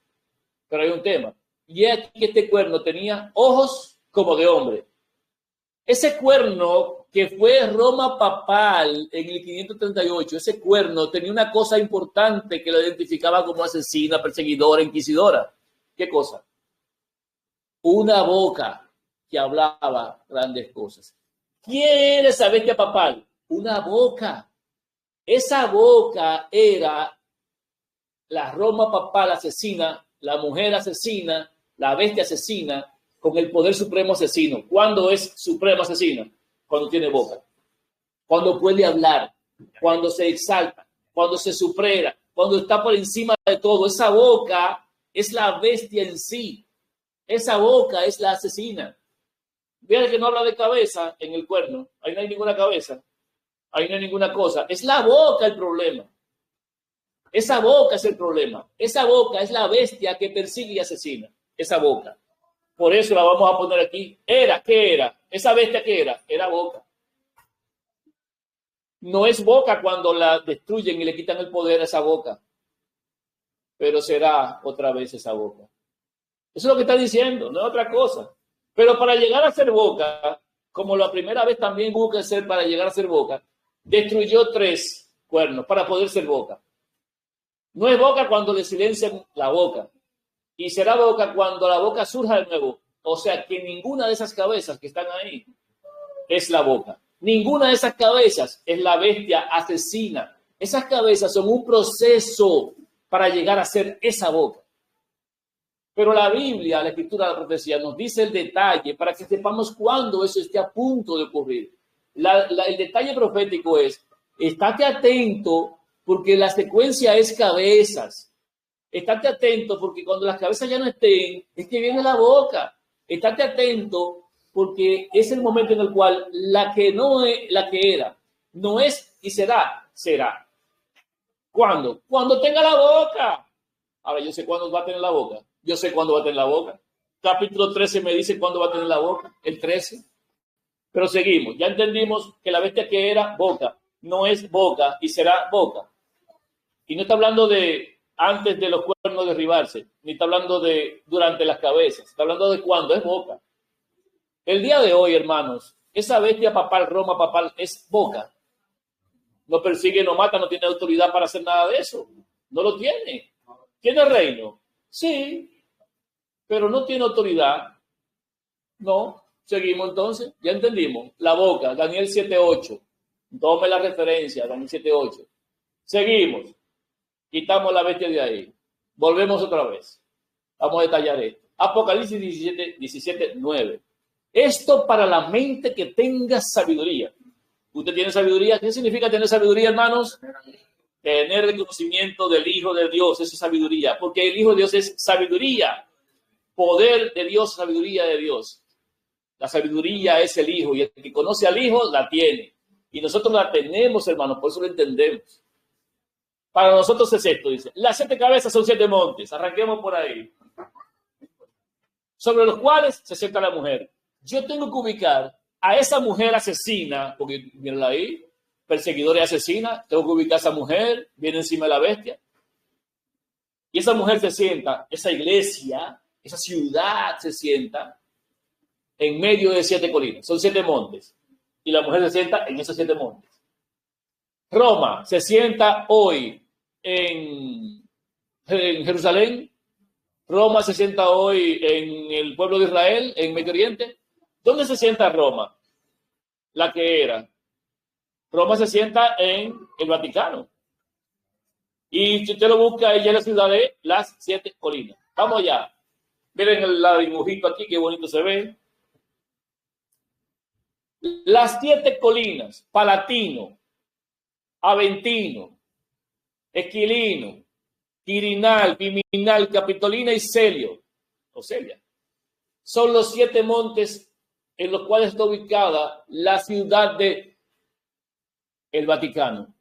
Pero hay un tema. Y he aquí que este cuerno tenía ojos como de hombre. Ese cuerno que fue Roma papal en el 538, ese cuerno tenía una cosa importante que lo identificaba como asesina, perseguidora, inquisidora. ¿Qué cosa? Una boca que hablaba grandes cosas. ¿Quién era esa bestia papal? Una boca. Esa boca era la Roma papal asesina, la mujer asesina, la bestia asesina, con el poder supremo asesino. ¿Cuándo es supremo asesino? Cuando tiene boca. Cuando puede hablar, cuando se exalta, cuando se supera, cuando está por encima de todo. Esa boca es la bestia en sí. Esa boca es la asesina. Vean que no habla de cabeza en el cuerno. Ahí no hay ninguna cabeza. Ahí no hay ninguna cosa. Es la boca el problema. Esa boca es el problema. Esa boca es la bestia que persigue y asesina. Esa boca. Por eso la vamos a poner aquí. ¿Qué era? Esa bestia, ¿qué era? Era boca. No es boca cuando la destruyen y le quitan el poder a esa boca. Pero será otra vez esa boca. Eso es lo que está diciendo, no es otra cosa. Pero para llegar a ser boca, como la primera vez también hubo que ser para llegar a ser boca, destruyó 3 cuernos para poder ser boca. No es boca cuando le silencian la boca. Y será boca cuando la boca surja de nuevo. O sea que ninguna de esas cabezas que están ahí es la boca. Ninguna de esas cabezas es la bestia asesina. Esas cabezas son un proceso para llegar a ser esa boca. Pero la Biblia, la Escritura, la profecía, nos dice el detalle para que sepamos cuándo eso esté a punto de ocurrir. El detalle profético es, estate atento porque la secuencia es cabezas. Estate atento porque cuando las cabezas ya no estén, es que viene la boca. Estate atento porque es el momento en el cual la que no es, la que era, no es y será, será. ¿Cuándo? Cuando tenga la boca. Ahora, yo sé cuándo va a tener la boca. Yo sé cuándo va a tener la boca. Capítulo 13 me dice cuándo va a tener la boca. El 13. Pero seguimos. Ya entendimos que la bestia que era boca no es boca y será boca. Y no está hablando de antes de los cuernos derribarse, ni está hablando de durante las cabezas. Está hablando de cuándo es boca. El día de hoy, hermanos, esa bestia papal, Roma papal, es boca. No persigue, no mata, no tiene autoridad para hacer nada de eso. No lo tiene. ¿Tiene reino? Sí, pero no tiene autoridad. No. Seguimos entonces. Ya entendimos. La boca, Daniel 7:8. Tome la referencia, Daniel 7:8. Seguimos. Quitamos la bestia de ahí. Volvemos otra vez. Vamos a detallar esto. Apocalipsis 17:9. Esto para la mente que tenga sabiduría. ¿Usted tiene sabiduría? ¿Qué significa tener sabiduría, hermanos? Tener el conocimiento del Hijo de Dios. Eso es sabiduría. Porque el Hijo de Dios es sabiduría. Poder de Dios, sabiduría de Dios. La sabiduría es el Hijo. Y el que conoce al Hijo, la tiene. Y nosotros la tenemos, hermanos. Por eso lo entendemos. Para nosotros es esto, dice. Las 7 cabezas son 7 montes. Arranquemos por ahí. Sobre los cuales se sienta la mujer. Yo tengo que ubicar a esa mujer asesina, porque mírenla ahí, perseguidora y asesina, tengo que ubicar a esa mujer, viene encima de la bestia. Y esa mujer se sienta, esa iglesia, esa ciudad se sienta en medio de 7 colinas. Son 7 montes. Y la mujer se sienta en esos 7 montes. Roma se sienta hoy en Jerusalén, Roma se sienta hoy en el pueblo de Israel, en Medio Oriente. ¿Dónde se sienta Roma? La que era. Roma se sienta en el Vaticano. Y si usted lo busca, ella es la ciudad de las 7 colinas. Vamos allá. Miren el dibujito aquí, qué bonito se ve. Las 7 colinas, Palatino, Aventino, Esquilino, Quirinal, Viminal, Capitolina y Celio, o Celia. Son los 7 montes en los cuales está ubicada la ciudad de el Vaticano,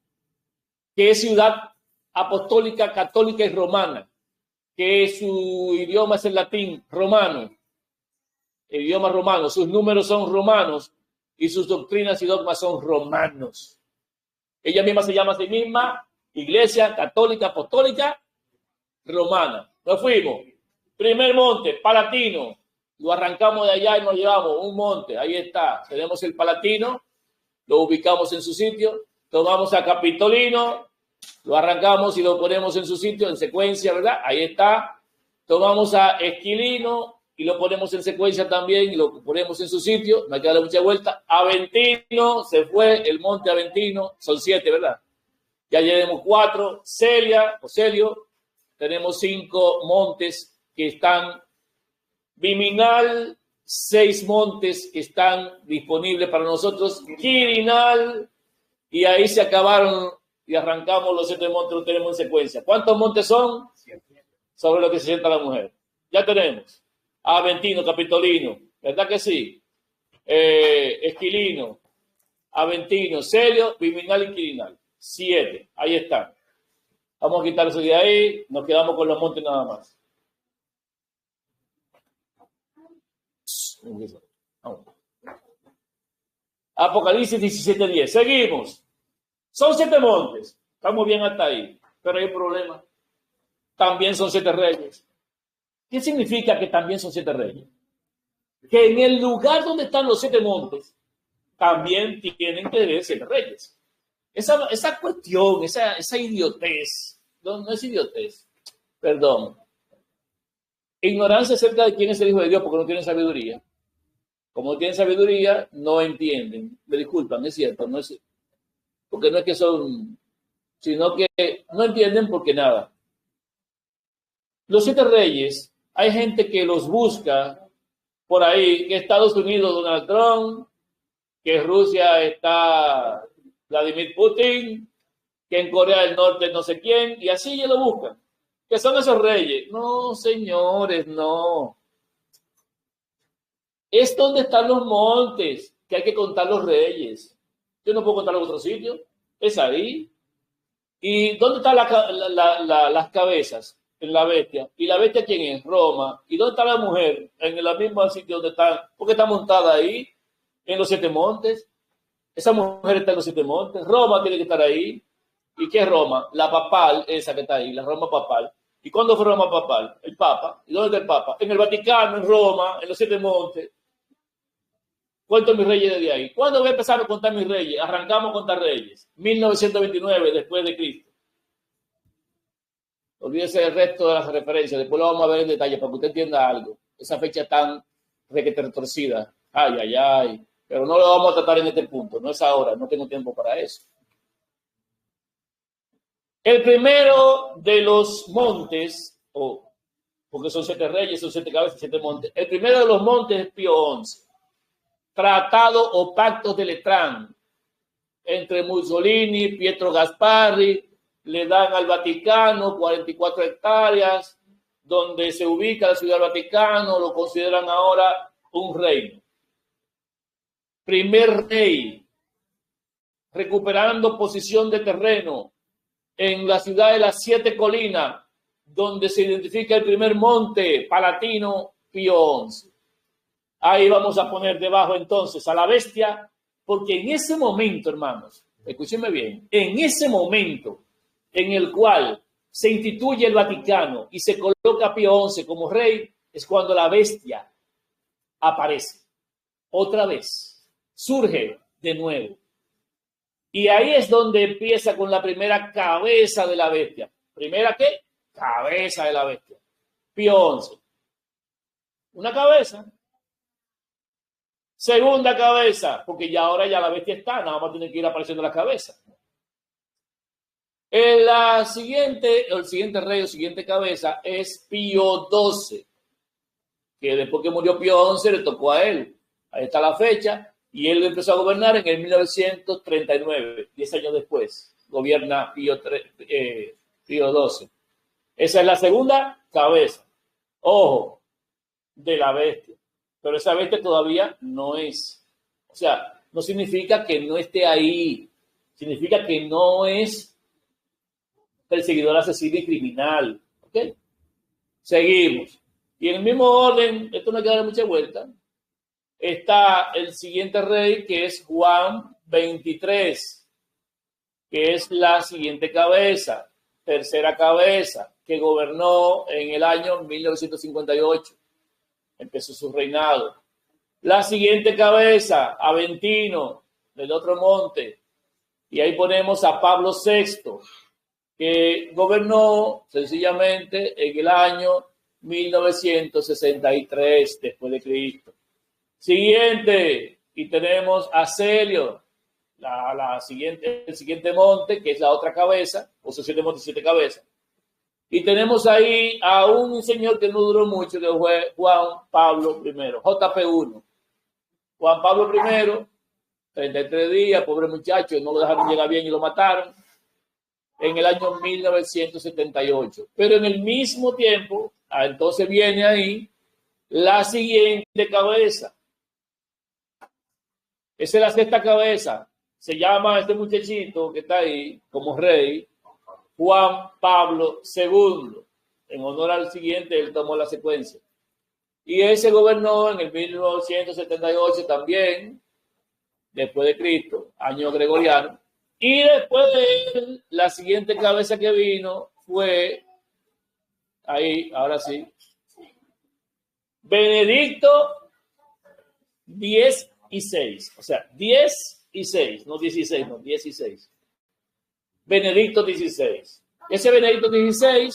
que es ciudad apostólica, católica y romana, que su idioma es el latín romano, el idioma romano, sus números son romanos y sus doctrinas y dogmas son romanos. Ella misma se llama a sí misma Iglesia Católica Apostólica Romana. Nos fuimos. Primer monte, Palatino. Lo arrancamos de allá y nos llevamos un monte. Ahí está. Tenemos el Palatino. Lo ubicamos en su sitio. Tomamos a Capitolino. Lo arrancamos y lo ponemos en su sitio en secuencia, ¿verdad? Ahí está. Tomamos a Esquilino y lo ponemos en secuencia también y lo ponemos en su sitio. Me ha quedado mucha vuelta. Aventino, se fue el monte Aventino. Son 7, ¿verdad? Ya llevamos 4. Celia o Celio. Tenemos 5 montes que están. Viminal, 6 montes que están disponibles para nosotros. Quirinal, y ahí se acabaron y arrancamos los 7 montes, lo tenemos en secuencia. ¿Cuántos montes son? Sobre lo que se sienta la mujer. Ya tenemos. Aventino, Capitolino, ¿verdad que sí? Esquilino, Aventino, Celio, Viminal y Quirinal. 7, ahí están. Vamos a quitar eso de ahí, nos quedamos con los montes nada más. Apocalipsis 17:10. Seguimos. Son 7 montes. Estamos bien hasta ahí. Pero hay un problema. También son 7 reyes. ¿Qué significa que también son 7 reyes? Que en el lugar donde están los 7 montes, también tienen que haber 7 reyes. Esa cuestión, esa idiotez, no es idiotez, perdón. Ignorancia acerca de quién es el Hijo de Dios porque no tienen sabiduría. Como no tienen sabiduría, no entienden. Me disculpan, es cierto, no es, porque no es que son, sino que no entienden porque nada. Los 7 reyes, hay gente que los busca por ahí, que Estados Unidos, Donald Trump, que Rusia está Vladimir Putin, que en Corea del Norte no sé quién, y así ellos lo buscan. ¿Qué son esos reyes? No, señores, no. Es donde están los montes, que hay que contar los reyes. Yo no puedo contar en otro sitio. Es ahí. ¿Y dónde están las cabezas? En la bestia. ¿Y la bestia quién es? Roma. ¿Y dónde está la mujer? En el mismo sitio donde está. ¿Por qué está montada ahí? En los 7 montes. Esa mujer está en los 7 montes. Roma tiene que estar ahí. ¿Y qué es Roma? La papal, esa que está ahí, la Roma papal. ¿Y cuándo fue Roma papal? El Papa. ¿Y dónde está el Papa? En el Vaticano, en Roma, en los 7 montes. Cuento mis reyes desde ahí. ¿Cuándo voy a empezar a contar mis reyes? Arrancamos a contar reyes. 1929, después de Cristo. Olvídese del resto de las referencias. Después lo vamos a ver en detalle para que usted entienda algo. Esa fecha tan retorcida. Ay, ay, ay. Pero no lo vamos a tratar en este punto. No es ahora. No tengo tiempo para eso. El primero de los montes, porque son 7 reyes, son 7 cabezas, 7 montes. El primero de los montes es Pío XI. Tratado o pacto de Letrán entre Mussolini, Pietro Gasparri, le dan al Vaticano 44 hectáreas, donde se ubica la ciudad del Vaticano, lo consideran ahora un reino. Primer rey, recuperando posición de terreno en la ciudad de las 7 colinas, donde se identifica el primer monte, Palatino, Pío XI. Ahí vamos a poner debajo entonces a la bestia, porque en ese momento, hermanos, escúchenme bien, en ese momento en el cual se instituye el Vaticano y se coloca a Pío XI como rey, es cuando la bestia aparece. Otra vez, surge de nuevo. Y ahí es donde empieza con la primera cabeza de la bestia. ¿Primera qué? Cabeza de la bestia. Pío XI. Una cabeza. Segunda cabeza, porque ya ahora ya la bestia está, nada más tiene que ir apareciendo la cabeza. El siguiente rey o siguiente cabeza es Pío XII, que después que murió Pío XI le tocó a él. Ahí está la fecha, y él empezó a gobernar en el 1939, 10 años después. Gobierna Pío XII. Esa es la segunda cabeza. Ojo, de la bestia. Pero esa bestia todavía no es. O sea, no significa que no esté ahí. Significa que no es perseguidor, asesino y criminal. ¿Ok? Seguimos. Y en el mismo orden, esto no hay que darle mucha vuelta, está el siguiente rey, que es Juan XXIII, que es la siguiente cabeza, tercera cabeza, que gobernó en el año 1958. Empezó su reinado. La siguiente cabeza, Aventino, del otro monte. Y ahí ponemos a Pablo VI, que gobernó sencillamente en el año 1963 después de Cristo. Siguiente, y tenemos a Celio, el siguiente monte, que es la otra cabeza, o sea, 7 montes, 7 cabezas. Y tenemos ahí a un señor que no duró mucho, que fue Juan Pablo I, JP1. Juan Pablo I, 33 días, pobre muchacho, no lo dejaron llegar bien y lo mataron en el año 1978. Pero en el mismo tiempo, entonces viene ahí la siguiente cabeza. Esa es la sexta cabeza. Se llama este muchachito que está ahí como rey, Juan Pablo II. En honor al siguiente, él tomó la secuencia. Y ese gobernó en el 1978 también, después de Cristo, año gregoriano. Y después de él, la siguiente cabeza que vino fue, ahí, ahora sí, Benedicto XVI. O sea, 10 y 6, no 16, no, 16. Benedicto XVI. Ese Benedicto XVI,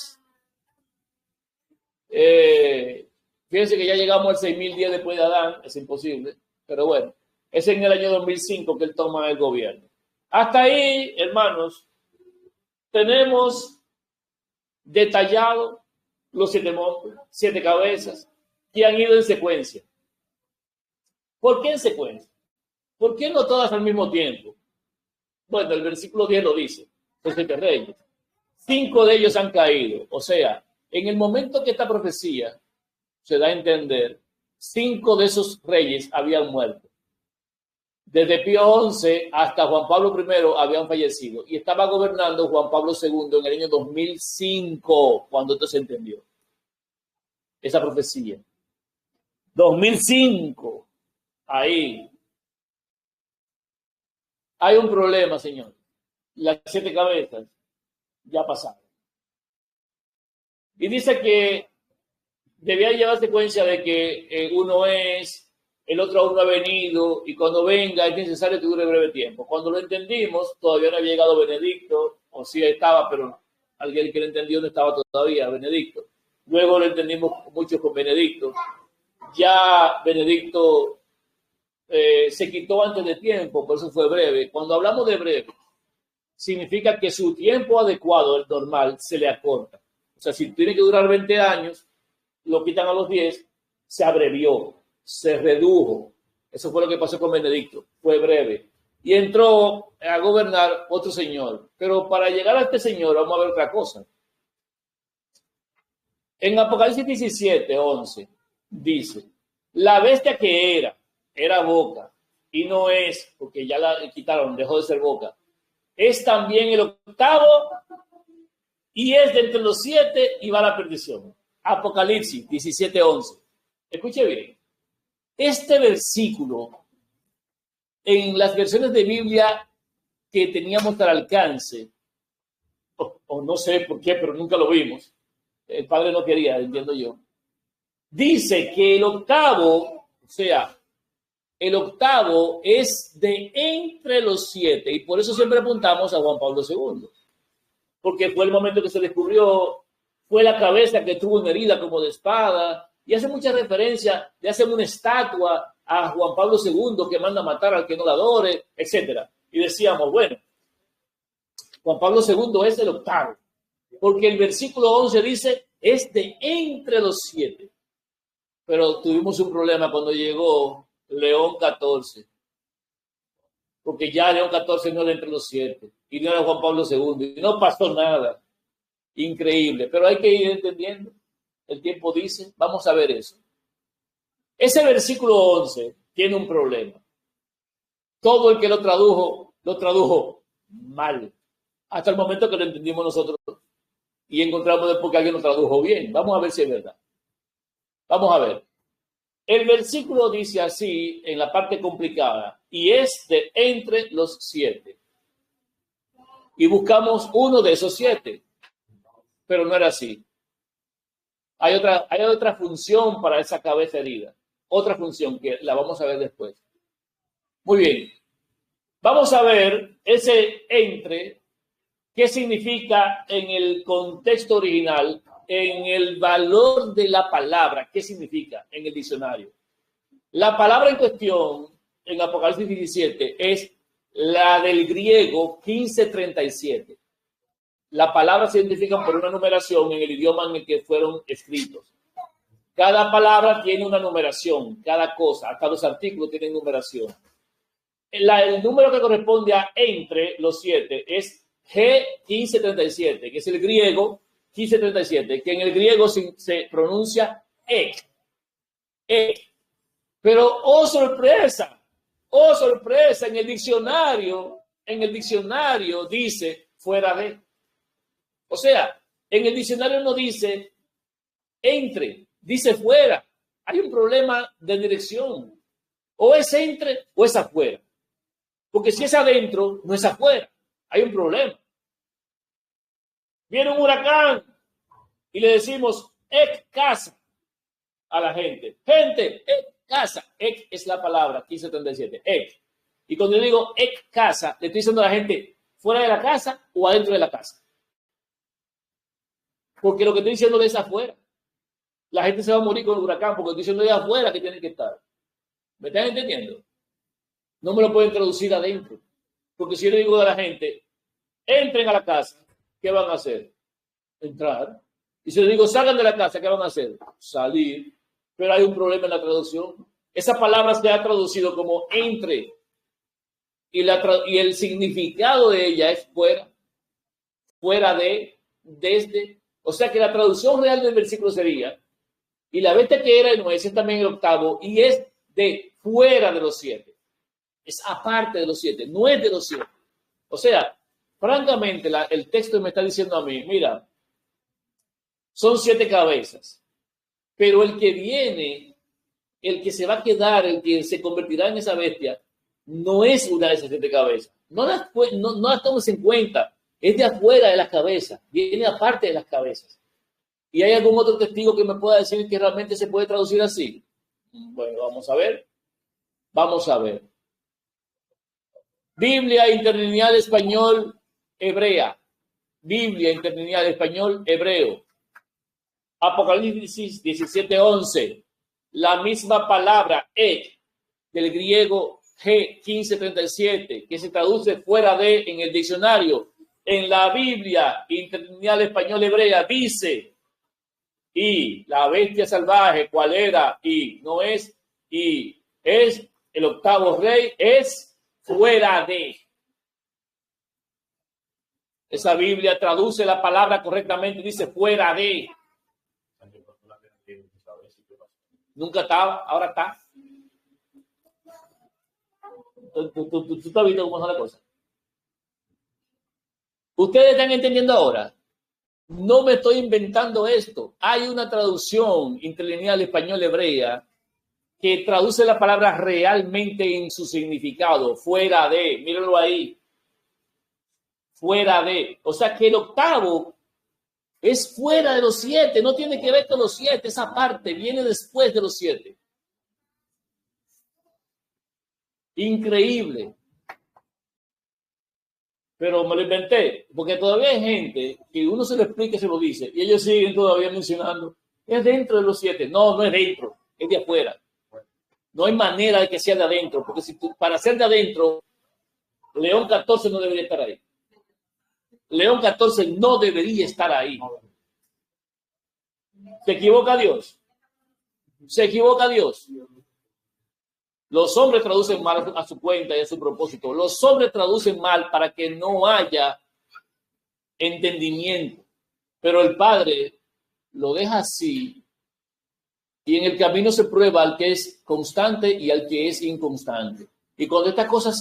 fíjense que ya llegamos al 6010 después de Adán, es imposible, pero bueno, es en el año 2005 que él toma el gobierno. Hasta ahí, hermanos, tenemos detallado los 7 montes, 7 cabezas, que han ido en secuencia. ¿Por qué en secuencia? ¿Por qué no todas al mismo tiempo? Bueno, el versículo 10 lo dice. Los 7 reyes. 5 de ellos han caído. O sea, en el momento que esta profecía se da a entender, 5 de esos reyes habían muerto. Desde Pío XI hasta Juan Pablo I habían fallecido. Y estaba gobernando Juan Pablo II en el año 2005, cuando esto se entendió. Esa profecía. 2005. Ahí. Hay un problema, señor. Las 7 cabezas ya pasaron. Y dice que debía llevarse cuenta de que uno es, el otro aún no ha venido, y cuando venga es necesario que dure breve tiempo. Cuando lo entendimos, todavía no había llegado Benedicto, o sí estaba, pero alguien que lo entendió no estaba todavía, Benedicto. Luego lo entendimos mucho con Benedicto. Ya Benedicto se quitó antes de tiempo, por eso fue breve. Cuando hablamos de breve, significa que su tiempo adecuado, el normal, se le acorta. O sea, si tiene que durar 20 años, lo quitan a los 10, se abrevió, se redujo. Eso fue lo que pasó con Benedicto, fue breve. Y entró a gobernar otro señor. Pero para llegar a este señor, vamos a ver otra cosa. En Apocalipsis 17, 11, dice, la bestia que era boca, y no es, porque ya la quitaron, dejó de ser boca, es también el octavo, y es de entre los 7 y va a la perdición. Apocalipsis 17, 11. Escuche bien. Este versículo, en las versiones de Biblia que teníamos al alcance, o no sé por qué, pero nunca lo vimos, el padre no quería, entiendo yo, dice que el octavo, o sea, el octavo es de entre los 7, y por eso siempre apuntamos a Juan Pablo II, porque fue el momento que se descubrió, fue la cabeza que tuvo una herida como de espada, y hace mucha referencia, le hacen una estatua a Juan Pablo II que manda a matar al que no la adore, etc. Y decíamos, bueno, Juan Pablo II es el octavo, porque el versículo 11 dice, es de entre los 7. Pero tuvimos un problema cuando llegó León XIV, porque ya León XIV no era entre los 7, y no era Juan Pablo II, y no pasó nada. Increíble, pero hay que ir entendiendo. El tiempo dice, vamos a ver eso. Ese versículo 11 tiene un problema. Todo el que lo tradujo mal. Hasta el momento que lo entendimos nosotros y encontramos después que alguien lo tradujo bien. Vamos a ver si es verdad. Vamos a ver. El versículo dice así en la parte complicada, y es de entre los 7. Y buscamos uno de esos 7. Pero no era así. Hay otra función para esa cabeza herida. Otra función que la vamos a ver después. Muy bien. Vamos a ver ese entre, qué significa en el contexto original, en el valor de la palabra, qué significa en el diccionario. La palabra en cuestión en Apocalipsis 17 es la del griego 1537. La palabra se identifica por una numeración en el idioma en el que fueron escritos. Cada palabra tiene una numeración, cada cosa, hasta los artículos tienen numeración. El número que corresponde a entre los 7 es G1537, que es el griego 1537, que en el griego se pronuncia ek. Pero, oh sorpresa, en el diccionario dice fuera de. O sea, en el diccionario no dice entre, dice fuera. Hay un problema de dirección. O es entre o es afuera. Porque si es adentro, no es afuera. Hay un problema. Viene un huracán y le decimos, ek casa a la gente. Gente, ek casa. Ek es la palabra, 1537, ek. Y cuando yo digo ek casa, le estoy diciendo a la gente, fuera de la casa o adentro de la casa. Porque lo que estoy diciendo es afuera. La gente se va a morir con el huracán porque estoy diciendo de afuera que tienen que estar. ¿Me están entendiendo? No me lo pueden traducir adentro. Porque si yo le digo a la gente, entren a la casa, ¿qué van a hacer? Entrar. Y si le digo, salgan de la casa, ¿qué van a hacer? Salir. Pero hay un problema en la traducción. Esa palabra se ha traducido como entre. Y el significado de ella es fuera. Fuera de, desde. O sea que la traducción real del versículo sería, y la bestia que era y no es también el octavo, y es de fuera de los 7. Es aparte de los 7, no es de los 7. O sea, francamente, el texto me está diciendo a mí, mira, son 7 cabezas, pero el que viene, el que se va a quedar, el que se convertirá en esa bestia, no es una de esas 7 cabezas. No las tomes en cuenta. Es de afuera de las cabezas, viene aparte de las cabezas. ¿Y hay algún otro testigo que me pueda decir que realmente se puede traducir así? Bueno, vamos a ver. Vamos a ver. Biblia Interlineal Español Hebrea. Biblia Interlineal Español Hebreo. Apocalipsis 17:11. La misma palabra ek del griego G1537, que se traduce fuera de en el diccionario. En la Biblia Interlineal Español Hebrea dice, y la bestia salvaje, ¿cuál era? Y no es, y es el octavo rey, es fuera de. Esa Biblia traduce la palabra correctamente, dice fuera de. Nunca estaba, ahora está. ¿Tú estás viendo cómo es la cosa? ¿Ustedes están entendiendo ahora? No me estoy inventando esto. Hay una traducción interlineal español-hebrea que traduce la palabra realmente en su significado, fuera de, mírenlo ahí, fuera de. O sea que el octavo es fuera de los 7, no tiene que ver con los 7, esa parte viene después de los 7. Increíble. pero me lo inventé, porque todavía hay gente que uno se lo explica y se lo dice, y ellos siguen todavía mencionando, es dentro de los 7. No, no es dentro, es de afuera. No hay manera de que sea de adentro, porque si tú, para ser de adentro, León 14 no debería estar ahí. León 14 no debería estar ahí. ¿Se equivoca Dios? ¿Se equivoca Dios? Los hombres traducen mal a su cuenta y a su propósito. Los hombres traducen mal para que no haya entendimiento. Pero el Padre lo deja así y en el camino se prueba al que es constante y al que es inconstante. Y cuando estas cosas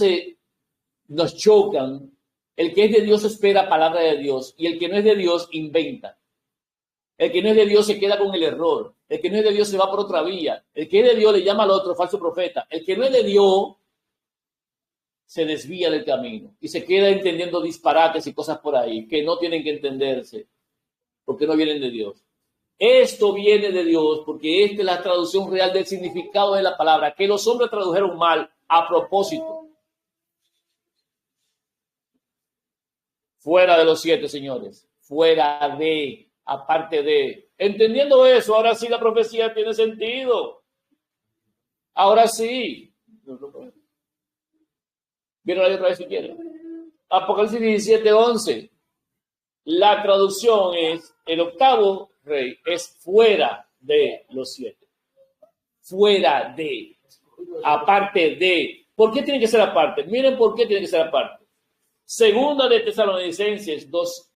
nos chocan, el que es de Dios espera palabra de Dios y el que no es de Dios inventa. El que no es de Dios se queda con el error. El que no es de Dios se va por otra vía. El que es de Dios le llama al otro falso profeta. El que no es de Dios se desvía del camino y se queda entendiendo disparates y cosas por ahí que no tienen que entenderse porque no vienen de Dios. Esto viene de Dios porque esta es la traducción real del significado de la palabra, que los hombres tradujeron mal a propósito. Fuera de los 7, señores. Fuera de, aparte de. Entendiendo eso, ahora sí la profecía tiene sentido. Ahora sí. Míralo ahí otra vez si quieren. Apocalipsis 17:11. La traducción es, el octavo rey es fuera de los 7. Fuera de, aparte de. ¿Por qué tiene que ser aparte? Miren por qué tiene que ser aparte. Segunda de Tesalonicenses 2,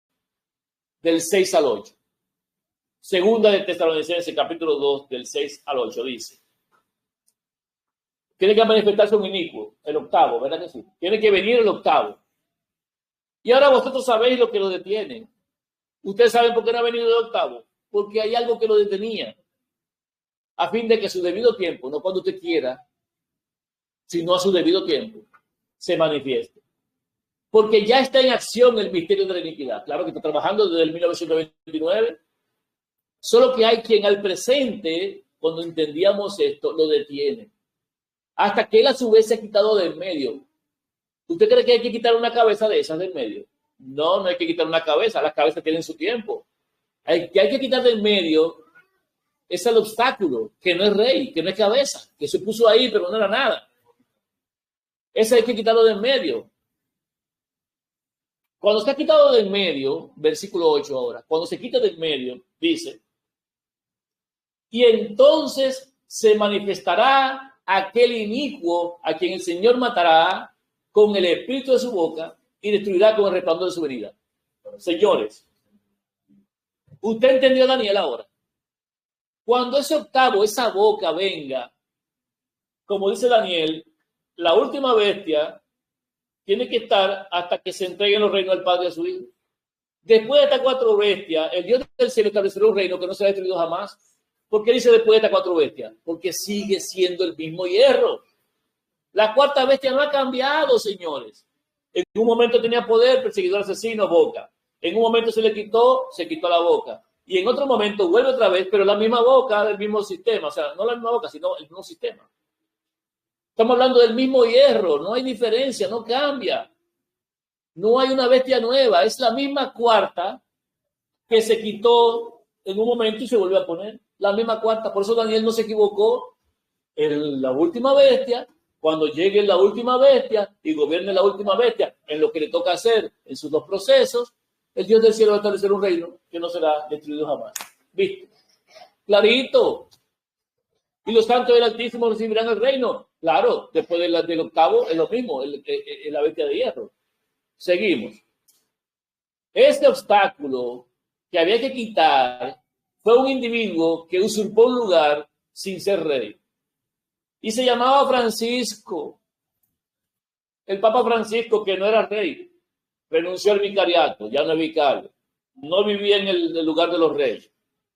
del 6 al 8. Segunda de Tesalonicenses, capítulo 2, del 6 al 8, dice. Tiene que manifestarse un inicuo, el octavo, ¿verdad que sí? Tiene que venir el octavo. Y ahora vosotros sabéis lo que lo detiene. Ustedes saben por qué no ha venido el octavo. Porque hay algo que lo detenía. A fin de que a su debido tiempo, no cuando usted quiera, sino a su debido tiempo, se manifieste. Porque ya está en acción el misterio de la iniquidad. Claro que está trabajando desde el 1929. Solo que hay quien al presente, cuando entendíamos esto, lo detiene. Hasta que él a su vez se ha quitado del medio. ¿Usted cree que hay que quitar una cabeza de esas del medio? No, no hay que quitar una cabeza. Las cabezas tienen su tiempo. Hay que quitar del medio es el obstáculo, que no es rey, que no es cabeza, que se puso ahí pero no era nada. Ese hay que quitarlo del medio. Cuando está quitado del medio, versículo 8 ahora, cuando se quita del medio, dice, y entonces se manifestará aquel inicuo a quien el Señor matará con el espíritu de su boca y destruirá con el resplandor de su venida. Señores, usted entendió a Daniel ahora. Cuando ese octavo, esa boca venga, como dice Daniel, la última bestia tiene que estar hasta que se entreguen los reinos al Padre y a su Hijo. Después de estas 4 bestias, el Dios del cielo establecerá un reino que no será destruido jamás. ¿Por qué dice después de estas 4 bestias? Porque sigue siendo el mismo hierro. La 4ª bestia no ha cambiado, señores. En un momento tenía poder, perseguidor, asesino, boca. En un momento se le quitó, se quitó la boca. Y en otro momento vuelve otra vez, pero la misma boca del mismo sistema. O sea, no la misma boca, sino el mismo sistema. Estamos hablando del mismo hierro, no hay diferencia, no cambia. No hay una bestia nueva, es la misma 4ª que se quitó en un momento y se volvió a poner. La misma 4ª, por eso Daniel no se equivocó. La última bestia, cuando llegue la última bestia y gobierne la última bestia en lo que le toca hacer en sus 2 procesos, el Dios del cielo va a establecer un reino que no será destruido jamás. ¿Viste? Clarito. Y los santos del Altísimo recibirán el reino. Claro, después del octavo es lo mismo, la bestia de hierro. Seguimos. Este obstáculo que había que quitar fue un individuo que usurpó un lugar sin ser rey. Y se llamaba Francisco. El Papa Francisco, que no era rey, renunció al vicariato, ya no es vicario. No vivía en el lugar de los reyes.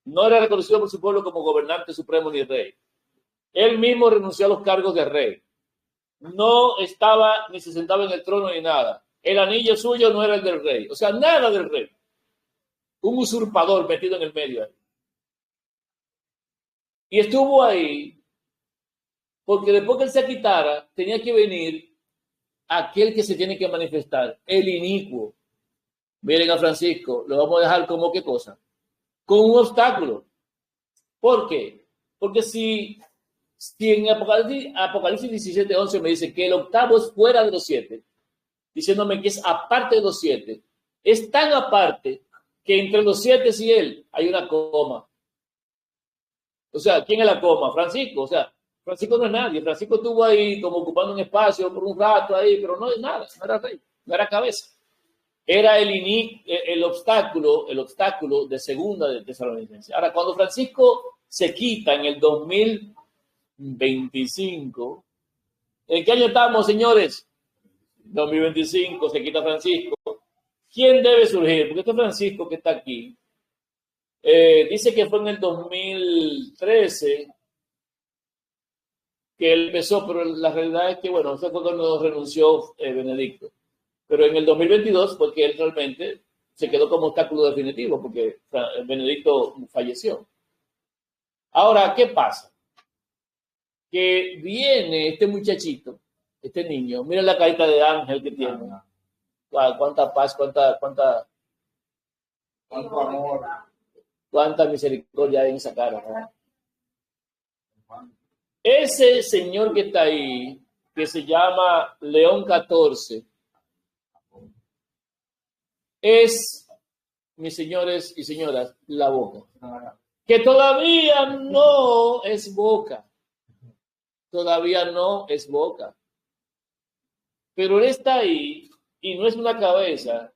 No era reconocido por su pueblo como gobernante supremo ni rey. Él mismo renunció a los cargos de rey. No estaba ni se sentaba en el trono ni nada. El anillo suyo no era el del rey. O sea, nada del rey. Un usurpador metido en el medio. Y estuvo ahí porque después que él se quitara, tenía que venir aquel que se tiene que manifestar, el inicuo. Miren a Francisco, lo vamos a dejar como qué cosa, con un obstáculo. ¿Por qué? Porque si en Apocalipsis 17:11 me dice que el octavo es fuera de los 7, diciéndome que es aparte de los 7, es tan aparte que entre los 7 y él hay una coma. O sea, ¿quién es la coma? Francisco. O sea, Francisco no es nadie. Francisco estuvo ahí como ocupando un espacio por un rato ahí, pero no es nada, no era rey, no era cabeza. Era el obstáculo de segunda de Tesalonicenses. Ahora, cuando Francisco se quita en el 2025, ¿en qué año estamos, señores? 2025, se quita Francisco. ¿Quién debe surgir? Porque este Francisco que está aquí, dice que fue en el 2013 que él empezó, pero la realidad es que, bueno, ese fue cuando renunció Benedicto. Pero en el 2022 fue que él realmente se quedó como obstáculo definitivo, porque Benedicto falleció. Ahora, ¿qué pasa? Que viene este muchachito, este niño, mira la carita de ángel que tiene. Cuánta paz, cuánto amor, cuánta misericordia hay en esa cara, ¿no? Ese señor que está ahí, que se llama León 14, es, mis señores y señoras, la boca. Que todavía no es boca. Todavía no es boca. Pero él está ahí y no es una cabeza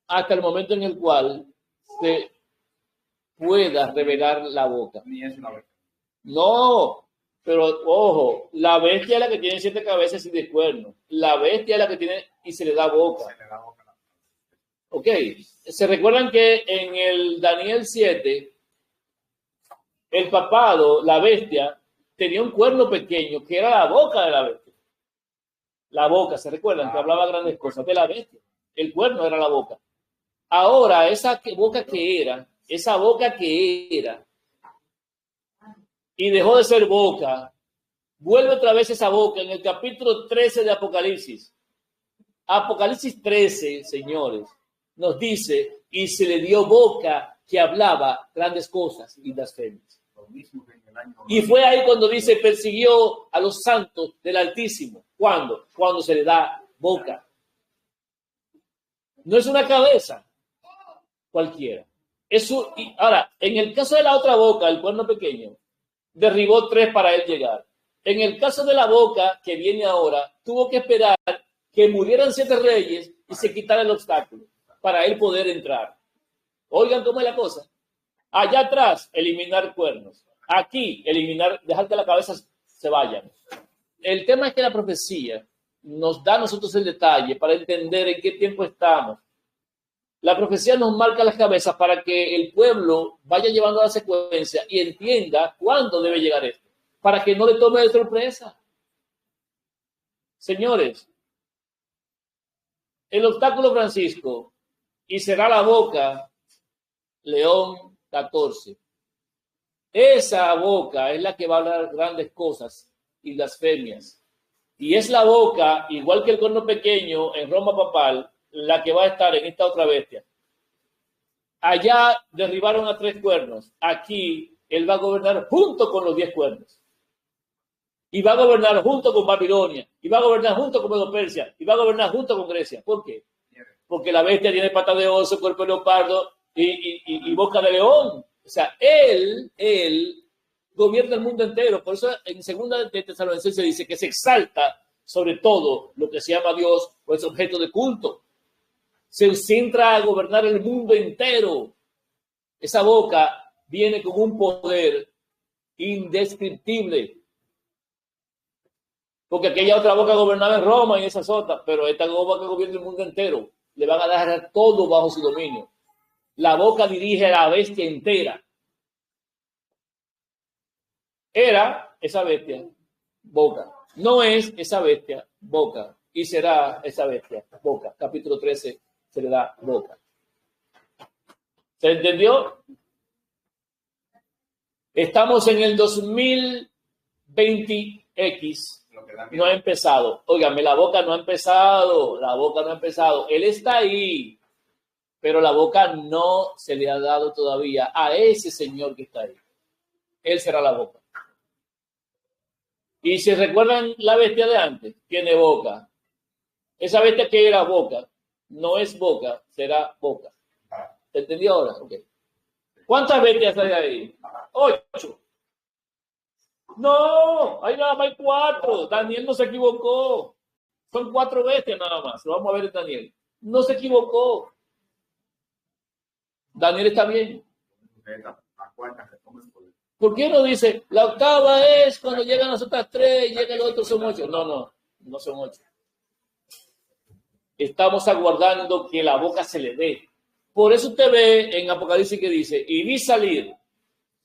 hasta el momento en el cual se pueda revelar la boca. Ni es una bestia. No, pero ojo, la bestia es la que tiene 7 cabezas y 10 cuernos. La bestia es la que tiene y se le da boca. Ok, se recuerdan que en el Daniel 7, el papado, la bestia, tenía un cuerno pequeño que era la boca de la bestia. La boca, ¿se recuerdan? Que hablaba grandes cosas de la bestia. El cuerno era la boca. Ahora, esa boca que era, y dejó de ser boca, vuelve otra vez esa boca en el capítulo 13 de Apocalipsis. Apocalipsis 13, señores, nos dice, y se le dio boca que hablaba grandes cosas y blasfemias. Y fue ahí cuando dice, persiguió a los santos del Altísimo. ¿Cuándo? Cuando se le da boca. No es una cabeza cualquiera. Eso, y ahora, en el caso de la otra boca, el cuerno pequeño, derribó 3 para él llegar. En el caso de la boca, que viene ahora, tuvo que esperar que murieran 7 reyes y se quitara el obstáculo para él poder entrar. Oigan cómo es la cosa. Allá atrás, eliminar cuernos. Aquí, dejar que la cabeza se vaya. El tema es que la profecía nos da a nosotros el detalle para entender en qué tiempo estamos. La profecía nos marca las cabezas para que el pueblo vaya llevando la secuencia y entienda cuándo debe llegar esto, para que no le tome de sorpresa. Señores, el obstáculo Francisco y será la boca, León 14. Esa boca es la que va a hablar grandes cosas y blasfemias. Y es la boca, igual que el cuerno pequeño en Roma papal, la que va a estar en esta otra bestia. Allá derribaron a 3 cuernos. Aquí él va a gobernar junto con los 10 cuernos. Y va a gobernar junto con Babilonia. Y va a gobernar junto con Medo-Persia. Y va a gobernar junto con Grecia. ¿Por qué? Porque la bestia tiene pata de oso, cuerpo de leopardo y boca de león. O sea, él gobierna el mundo entero. Por eso en segunda de Tesalonicenses se dice que se exalta sobre todo lo que se llama Dios o es objeto de culto. Se centra a gobernar el mundo entero. Esa boca viene con un poder indescriptible. Porque aquella otra boca gobernaba en Roma y esas otras, pero esta boca gobierna el mundo entero. Le van a dejar todo bajo su dominio. La boca dirige a la bestia entera. Era esa bestia, boca. No es esa bestia, boca. Y será esa bestia, boca. Capítulo 13. Se le da boca. ¿Se entendió? Estamos en el 2020X. No ha empezado. Óigame, la boca no ha empezado. La boca no ha empezado. Él está ahí, pero la boca no se le ha dado todavía a ese Señor que está ahí. Él será la boca. Y si recuerdan la bestia de antes, tiene boca. Esa bestia que era boca, no es boca, será boca. ¿Te entendí ahora? Okay. ¿Cuántas bestias hay ahí? 8. No, hay nada más 4. Daniel no se equivocó. Son 4 bestias nada más. Lo vamos a ver en Daniel. No se equivocó. Daniel está bien. ¿Por qué no dice, la octava es cuando llegan las otras 3, llegan los otros son 8? No son 8. Estamos aguardando que la boca se le dé. Por eso usted ve en Apocalipsis que dice, y vi salir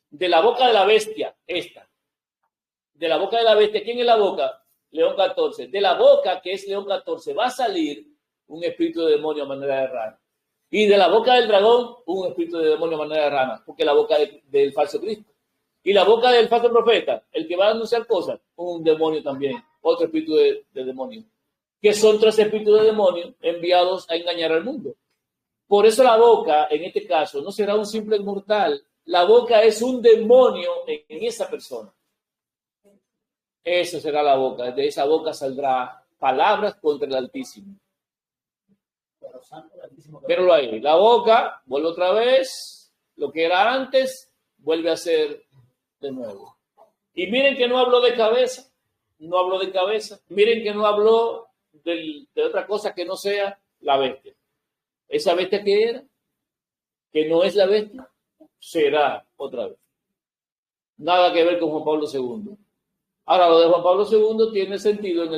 de la boca de la bestia, de la boca de la bestia, ¿quién es la boca? León 14. De la boca, que es León 14, va a salir un espíritu de demonio a manera de rana. Y de la boca del dragón, un espíritu de demonio a manera de rana, porque es la boca del falso Cristo. Y la boca del falso profeta, el que va a anunciar cosas, un demonio también, otro espíritu de demonio. Que son 3 espíritus de demonio enviados a engañar al mundo. Por eso la boca, en este caso, no será un simple mortal. La boca es un demonio en esa persona. Eso será la boca. De esa boca saldrá palabras contra el Altísimo. Pero lo hay. La boca vuelve otra vez. Lo que era antes vuelve a ser de nuevo. Y miren que no habló de cabeza. No habló de cabeza. Miren que no habló de otra cosa que no sea la bestia. Esa bestia que era, que no es la bestia, será otra vez. Nada que ver con Juan Pablo II. Ahora, lo de Juan Pablo II tiene sentido en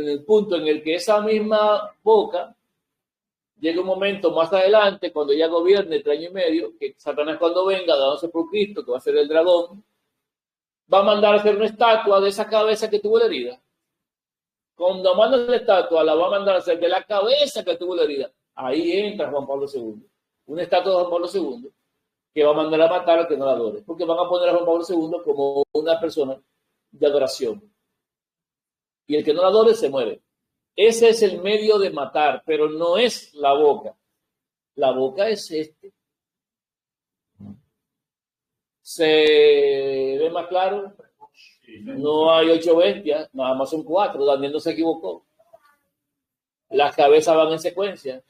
el punto en el que esa misma boca llega un momento más adelante, cuando ya gobierne 3 años y medio, que Satanás cuando venga, dándose por Cristo, que va a ser el dragón, va a mandar a hacer una estatua de esa cabeza que tuvo la herida. Cuando manda la estatua, la va a mandar a hacer de la cabeza que tuvo la herida. Ahí entra Juan Pablo II. Una estatua de Juan Pablo II que va a mandar a matar al que no la adore. Porque van a poner a Juan Pablo II como una persona de adoración. Y el que no la adore se muere. Ese es el medio de matar, pero no es la boca. La boca es este. ¿Se ve más claro? No hay 8 bestias, nada más son 4. Daniel no se equivocó. Las cabezas van en secuencia.